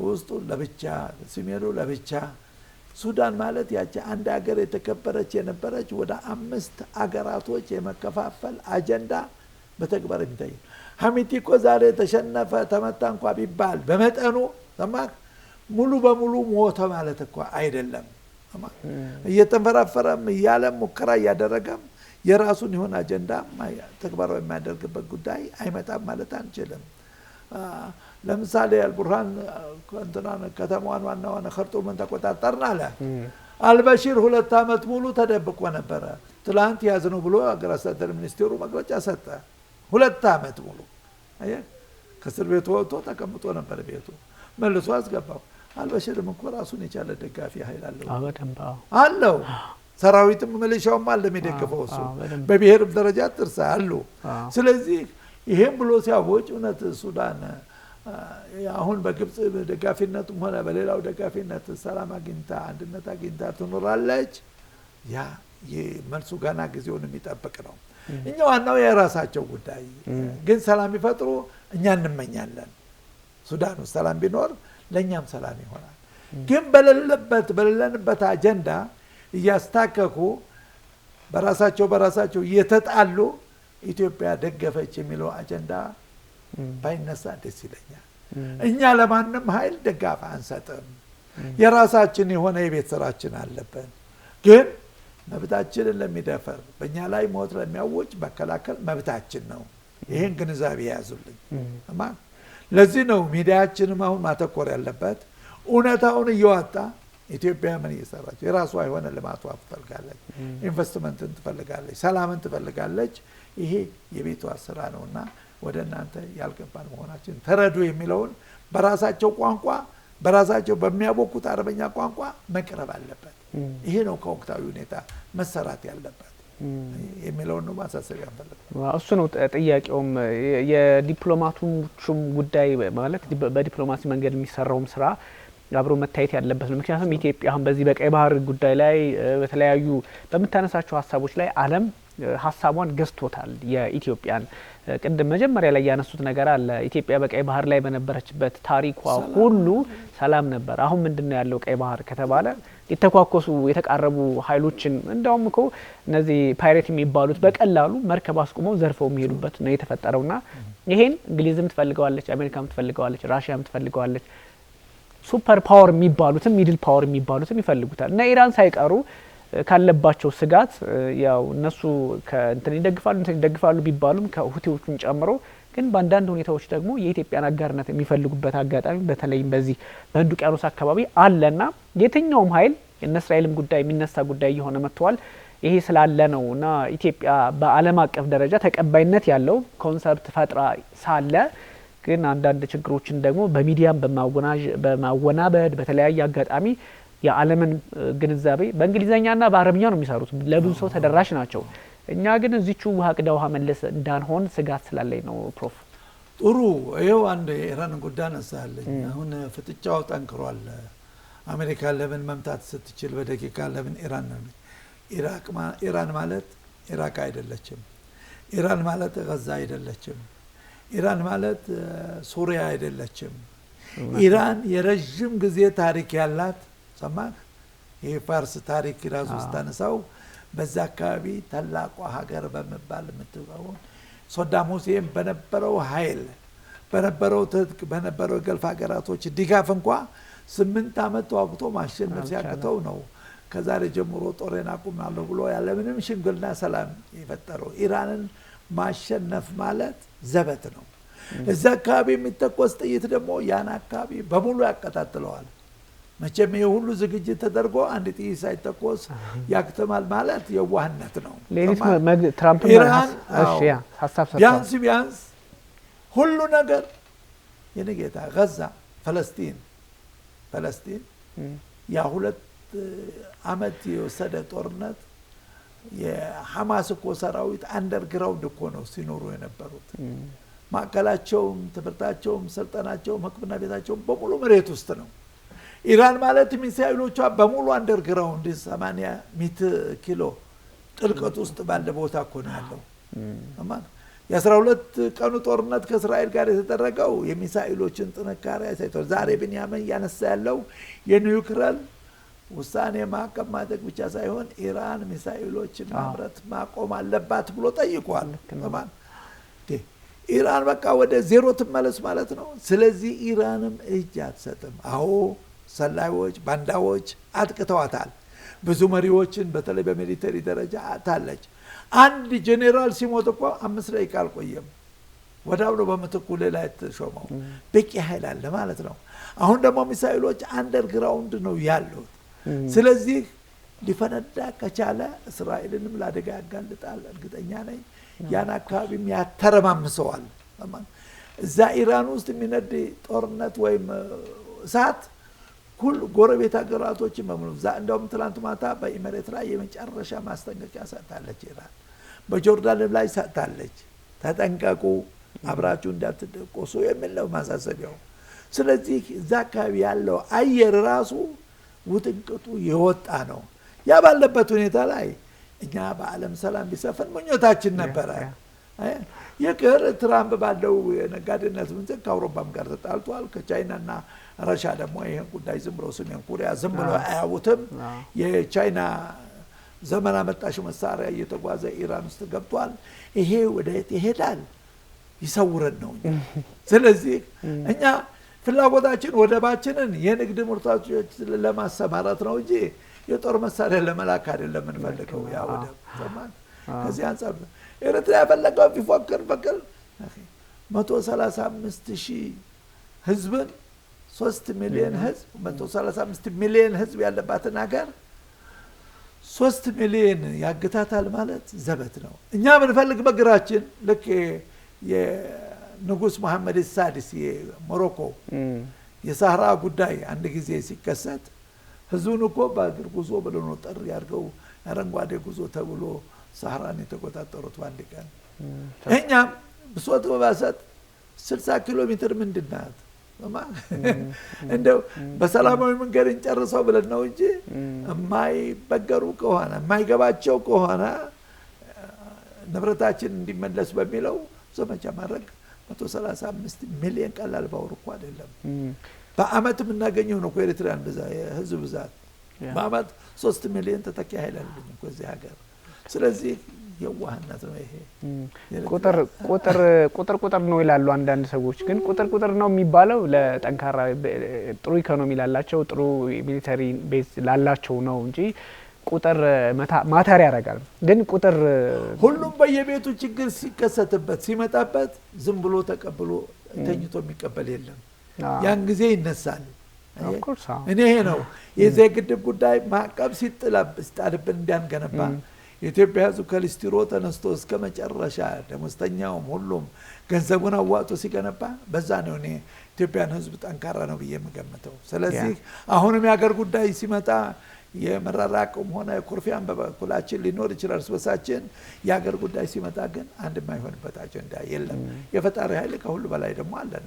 ውስጡ ለብቻ፣ ሰሜኑ ለብቻ። ሱዳን ማለት ያቺ አንድ ሀገር የተከበረች የነበረች ወደ 5 አገራቶች የመከፋፈል አጀንዳ በተግባር የሚታይ። ሐሚቲ እኮ ዛሬ ተሸነፈ ተመታ እንኳ ቢባል በመጠኑ ሰማክ ሙሉ በሙሉ ሞተ ማለት እኮ አይደለም። እየተንፈራፈረም እያለም ሙከራ እያደረገም የራሱን የሆነ አጀንዳ ተግባራዊ የሚያደርግበት ጉዳይ አይመጣም ማለት አንችልም። ለምሳሌ አልቡርሃን እንተናን ከተማዋን ዋናዋን ኸርጡምን ተቆጣጠርን አለ። አልበሽር 2 ዓመት ሙሉ ተደብቆ ነበረ። ትላንት ያዝነው ብሎ አገር አስተዳደር ሚኒስቴሩ መግለጫ ሰጠ። 2 ዓመት ሙሉ ከእስር ቤት ወጥቶ ተቀምጦ ነበር ቤቱ። መልሶ አስገባው። አልበሽርም እኮ ራሱን የቻለ ደጋፊ ኃይል አለው። ሰራዊትም ሚሊሻውም አለ የሚደግፈው እሱ። በብሔርም ደረጃ ጥርሳ አሉ። ስለዚህ ይሄን ብሎ ሲያወጭ እውነት ሱዳን አሁን በግብጽ ደጋፊነቱም ሆነ በሌላው ደጋፊነት ሰላም አግኝታ አንድነት አግኝታ ትኖራለች? ያ መልሱ ገና ጊዜውን የሚጠብቅ ነው። እኛ ዋናው የራሳቸው ጉዳይ ግን ሰላም ይፈጥሩ እኛ እንመኛለን። ሱዳን ውስጥ ሰላም ቢኖር ለኛም ሰላም ይሆናል። ግን በሌለንበት አጀንዳ እያስታከኩ በራሳቸው እየተጣሉ ኢትዮጵያ ደገፈች የሚለው አጀንዳ ባይነሳ ደስ ይለኛል። እኛ ለማንም ኃይል ደጋፍ አንሰጥም። የራሳችን የሆነ የቤት ስራችን አለብን። ግን መብታችንን ለሚደፈር በእኛ ላይ ሞት ለሚያውጅ መከላከል መብታችን ነው። ይሄን ግንዛቤ ያዙልኝ። ለዚህ ነው ሚዲያችንም አሁን ማተኮር ያለበት እውነታውን እየዋጣ ኢትዮጵያ ምን እየሰራች የራሷ የሆነ ልማቷ ትፈልጋለች፣ ኢንቨስትመንትን ትፈልጋለች፣ ሰላምን ትፈልጋለች። ይሄ የቤቷ ስራ ነውና ወደ እናንተ ያልገባን መሆናችን ተረዱ የሚለውን በራሳቸው ቋንቋ በራሳቸው በሚያቦኩት አረበኛ ቋንቋ መቅረብ አለበት። ይሄ ነው ከወቅታዊ ሁኔታ መሰራት ያለበት የሚለውን ነው ማሳሰቢያ ያለው። እሱ ነው ጥያቄውም የዲፕሎማቶቹም ጉዳይ ማለት በዲፕሎማሲ መንገድ የሚሰራውም ስራ አብሮ መታየት ያለበት ነው። ምክንያቱም ኢትዮጵያ አሁን በዚህ በቀይ ባህር ጉዳይ ላይ በተለያዩ በመታነሳቸው ሀሳቦች ላይ ዓለም ሀሳቧን ገዝቶታል። የኢትዮጵያን ቅድም መጀመሪያ ላይ ያነሱት ነገር አለ። ኢትዮጵያ በቀይ ባህር ላይ በነበረችበት ታሪኳ ሁሉ ሰላም ነበር። አሁን ምንድነው ያለው? ቀይ ባህር ከተባለ የተኳኮሱ የተቃረቡ ኃይሎችን እንደውም እኮ እነዚህ ፓይሬት የሚባሉት በቀላሉ መርከብ አስቆመው ዘርፈው የሚሄዱበት ነው የተፈጠረውና ይሄን እንግሊዝም ትፈልገዋለች፣ አሜሪካም ትፈልገዋለች፣ ራሺያም ትፈልገዋለች። ሱፐር ፓወር የሚባሉትም ሚድል ፓወር የሚባሉትም ይፈልጉታል እና ኢራን ሳይቀሩ ካለባቸው ስጋት ያው እነሱ ከእንትን ይደግፋሉ ቢባሉም ከሁቲዎቹን ጨምሮ ግን በአንዳንድ ሁኔታዎች ደግሞ የኢትዮጵያን አጋርነት የሚፈልጉበት አጋጣሚ በተለይም በዚህ በህንድ ውቅያኖስ አካባቢ አለና የትኛውም ኃይል እነ እስራኤልም ጉዳይ የሚነሳ ጉዳይ እየሆነ መጥቷል። ይሄ ስላለ ነው እና ኢትዮጵያ በዓለም አቀፍ ደረጃ ተቀባይነት ያለው ኮንሰፕት ፈጥራ ሳለ ግን አንዳንድ ችግሮችን ደግሞ በሚዲያም በማወናበድ በተለያየ አጋጣሚ የዓለምን ግንዛቤ በእንግሊዘኛና በአረብኛ ነው የሚሰሩት፣ ለብዙ ሰው ተደራሽ ናቸው። እኛ ግን እዚቹ ውሃ ቅዳ ውሃ መለስ እንዳንሆን ስጋት ስላለኝ ነው። ፕሮፍ ጥሩ ይኸው አንድ የኢራን ጉዳይ ነሳለኝ። አሁን ፍጥጫው ጠንክሯል። አሜሪካ ለምን መምታት ስትችል በደቂቃ ለምን ኢራን ማለት ኢራቅ አይደለችም። ኢራን ማለት ጋዛ አይደለችም። ኢራን ማለት ሱሪያ አይደለችም። ኢራን የረጅም ጊዜ ታሪክ ያላት ሰማህ። ይሄ ፋርስ ታሪክ ራሱ ስታነሳው በዛ አካባቢ ታላቋ ሀገር በመባል የምትታወቀው ሶዳም ሁሴን በነበረው ኃይል በነበረው ትጥቅ በነበረው የገልፍ ሀገራቶች ድጋፍ እንኳ 8 ዓመት ተዋግቶ ማሸነፍ ሲያቅተው ነው ከዛሬ ጀምሮ ጦሬን አቁማለሁ ብሎ ያለምንም ሽምግልና ሰላም የፈጠረው። ኢራንን ማሸነፍ ማለት ዘበት ነው። እዛ አካባቢ የሚተኮስ ጥይት ደግሞ ያን አካባቢ በሙሉ ያቀጣጥለዋል። መቼም ይሄ ሁሉ ዝግጅት ተደርጎ አንድ ጥይት ሳይተኮስ ያክተማል ማለት የዋህነት ነው። ትራምፕ ኢራን ቢያንስ ሁሉ ነገር የነጌታ ጋዛ ፈለስጢን ያ 2 ዓመት የወሰደ ጦርነት የሐማስ እኮ ሰራዊት አንደርግራውንድ እኮ ነው ሲኖሩ የነበሩት። ማዕከላቸውም ትምህርታቸውም ስልጠናቸውም ሕክምና ቤታቸውም በሙሉ መሬት ውስጥ ነው። ኢራን ማለት ሚሳኤሎቿ በሙሉ አንደርግራውንድ 80 ኪሎ ጥልቀት ውስጥ ባለ ቦታ እኮ ነው ያለው። የ12 ቀኑ ጦርነት ከእስራኤል ጋር የተደረገው የሚሳኤሎችን ጥንካሬ አይተው ዛሬ ብንያምን ያነሳ ያለው የኒውክሌር ውሳኔ ማዕቀብ ማድረግ ብቻ ሳይሆን ኢራን ሚሳኤሎችን ማምረት ማቆም አለባት ብሎ ጠይቋል። ኢራን በቃ ወደ ዜሮ ትመለስ ማለት ነው። ስለዚህ ኢራንም እጅ አትሰጥም። አዎ ሰላዮች ባንዳዎች አጥቅተዋታል። ብዙ መሪዎችን በተለይ በሚሊተሪ ደረጃ አታለች። አንድ ጄኔራል ሲሞት እኮ 5 ደቂቃ አልቆየም፣ ወዲያው ነው በምትኩ ሌላ የተሾመው። በቂ ኃይል አለ ማለት ነው። አሁን ደግሞ ሚሳኤሎች አንደርግራውንድ ነው ያሉት። ስለዚህ ሊፈነዳ ከቻለ እስራኤልንም ለአደጋ ያጋልጣል። እርግጠኛ ነኝ ያን አካባቢም ያተረማምሰዋል። እዛ ኢራን ውስጥ የሚነድ ጦርነት ወይም እሳት ሁሉ ጎረቤት ሀገራቶችን በሙሉ እንደውም ትላንት ማታ በኢሚሬት ላይ የመጨረሻ ማስጠንቀቂያ ሰጥታለች ኢራን። በጆርዳንም ላይ ሰጥታለች፣ ተጠንቀቁ አብራችሁ እንዳትደቆሱ የሚል ነው ማሳሰቢያው። ስለዚህ እዛ አካባቢ ያለው አየር ራሱ ውጥንቅጡ የወጣ ነው። ያ ባለበት ሁኔታ ላይ እኛ በዓለም ሰላም ቢሰፍን ምኞታችን ነበረ። ይቅር ትራምፕ ባለው የነጋዴነት ምንጭ ከአውሮፓም ጋር ተጣልቷል። ከቻይናና ራሻ ደግሞ ይሄን ጉዳይ ዝም ብሎ ሰሜን ኮሪያ ዝም ብሎ አያውትም። የቻይና ዘመን አመጣሽ መሳሪያ እየተጓዘ ኢራን ውስጥ ገብቷል። ይሄ ወደየት ይሄዳል? ይሰውረን ነው። ስለዚህ እኛ ፍላጎታችን ወደባችንን የንግድ ምርቶች ለማሰማራት ነው እንጂ የጦር መሳሪያ ለመላክ አይደለም የምንፈልገው። ያ ወደብ ሰማን። ከዚህ አንፃር ኤርትራ ያፈለገው ቢፎክር በቀል 135,000 ህዝብን 3 ሚሊዮን ህዝብ 135 ሚሊዮን ህዝብ ያለባትን ሀገር 3 ሚሊዮን ያግታታል ማለት ዘበት ነው። እኛ ምንፈልግ በግራችን ልክ የንጉስ መሐመድ ሳዲስ የሞሮኮ የሳህራ ጉዳይ አንድ ጊዜ ሲከሰት ህዝቡን እኮ በእግር ጉዞ ብለው ነው ጥሪ ያድርገው አረንጓዴ ጉዞ ተብሎ ሳህራን የተቆጣጠሩት በአንድ ቀን። እኛም ብሶት በባሰት 60 ኪሎ ሜትር ምንድናት እንደው በሰላማዊ መንገድ እንጨርሰው ብለን ነው እንጂ የማይበገሩ ከሆነ የማይገባቸው ከሆነ ንብረታችን እንዲመለስ በሚለው ዘመቻ ማድረግ 135 ሚሊዮን ቀላል ባወር እኮ አይደለም። በአመት የምናገኘው ነው ኤርትራን ህዝብ ብዛት በአመት 3 ሚሊዮን ተተኪ ኃይል አለኝ እኮ እዚህ ሀገር። ስለዚህ የዋህነት ነው ይሄ። ቁጥር ነው ይላሉ አንዳንድ ሰዎች። ግን ቁጥር ነው የሚባለው ለጠንካራ ጥሩ ኢኮኖሚ ላላቸው ጥሩ ሚሊተሪ ቤዝ ላላቸው ነው እንጂ ቁጥር ማተር ያደርጋል። ግን ቁጥር ሁሉም በየቤቱ ችግር ሲከሰትበት ሲመጣበት ዝም ብሎ ተቀብሎ ተኝቶ የሚቀበል የለም። ያን ጊዜ ይነሳል። እኔ ይሄ ነው የዚህ ግድብ ጉዳይ ማዕቀብ ሲጣልብን እንዲያንገነባ የኢትዮጵያ ሕዝብ ከሊስትሮ ተነስቶ እስከ መጨረሻ ደሞዝተኛውም ሁሉም ገንዘቡን አዋጥቶ ሲገነባ በዛ ነው እኔ ኢትዮጵያን ሕዝብ ጠንካራ ነው ብዬ የምገምተው። ስለዚህ አሁንም የሀገር ጉዳይ ሲመጣ የመራራቅም ሆነ ኩርፊያን በበኩላችን ሊኖር ይችላል ስበሳችን። የሀገር ጉዳይ ሲመጣ ግን አንድ የማይሆንበት አጀንዳ የለም። የፈጣሪ ኃይል ከሁሉ በላይ ደግሞ አለን።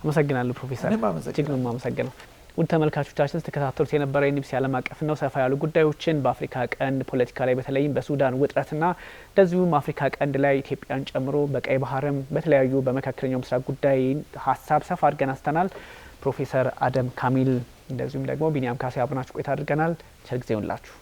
አመሰግናለሁ ፕሮፌሰር። እጅግ ነው የማመሰግነው። ውድ ተመልካቾቻችን ስትከታተሉት የነበረ የኢቢሲ ዓለም አቀፍ ነው ሰፋ ያሉ ጉዳዮችን በአፍሪካ ቀንድ ፖለቲካ ላይ በተለይም በሱዳን ውጥረትና እንደዚሁም አፍሪካ ቀንድ ላይ ኢትዮጵያን ጨምሮ በቀይ ባህርም በተለያዩ በመካከለኛው ምስራቅ ጉዳይ ሀሳብ ሰፋ አድርገን አስተናል። ፕሮፌሰር አደም ካሚል እንደዚሁም ደግሞ ቢኒያም ካሴ አብናችሁ ቆይታ አድርገናል። ቸር ጊዜ ይሁንላችሁ።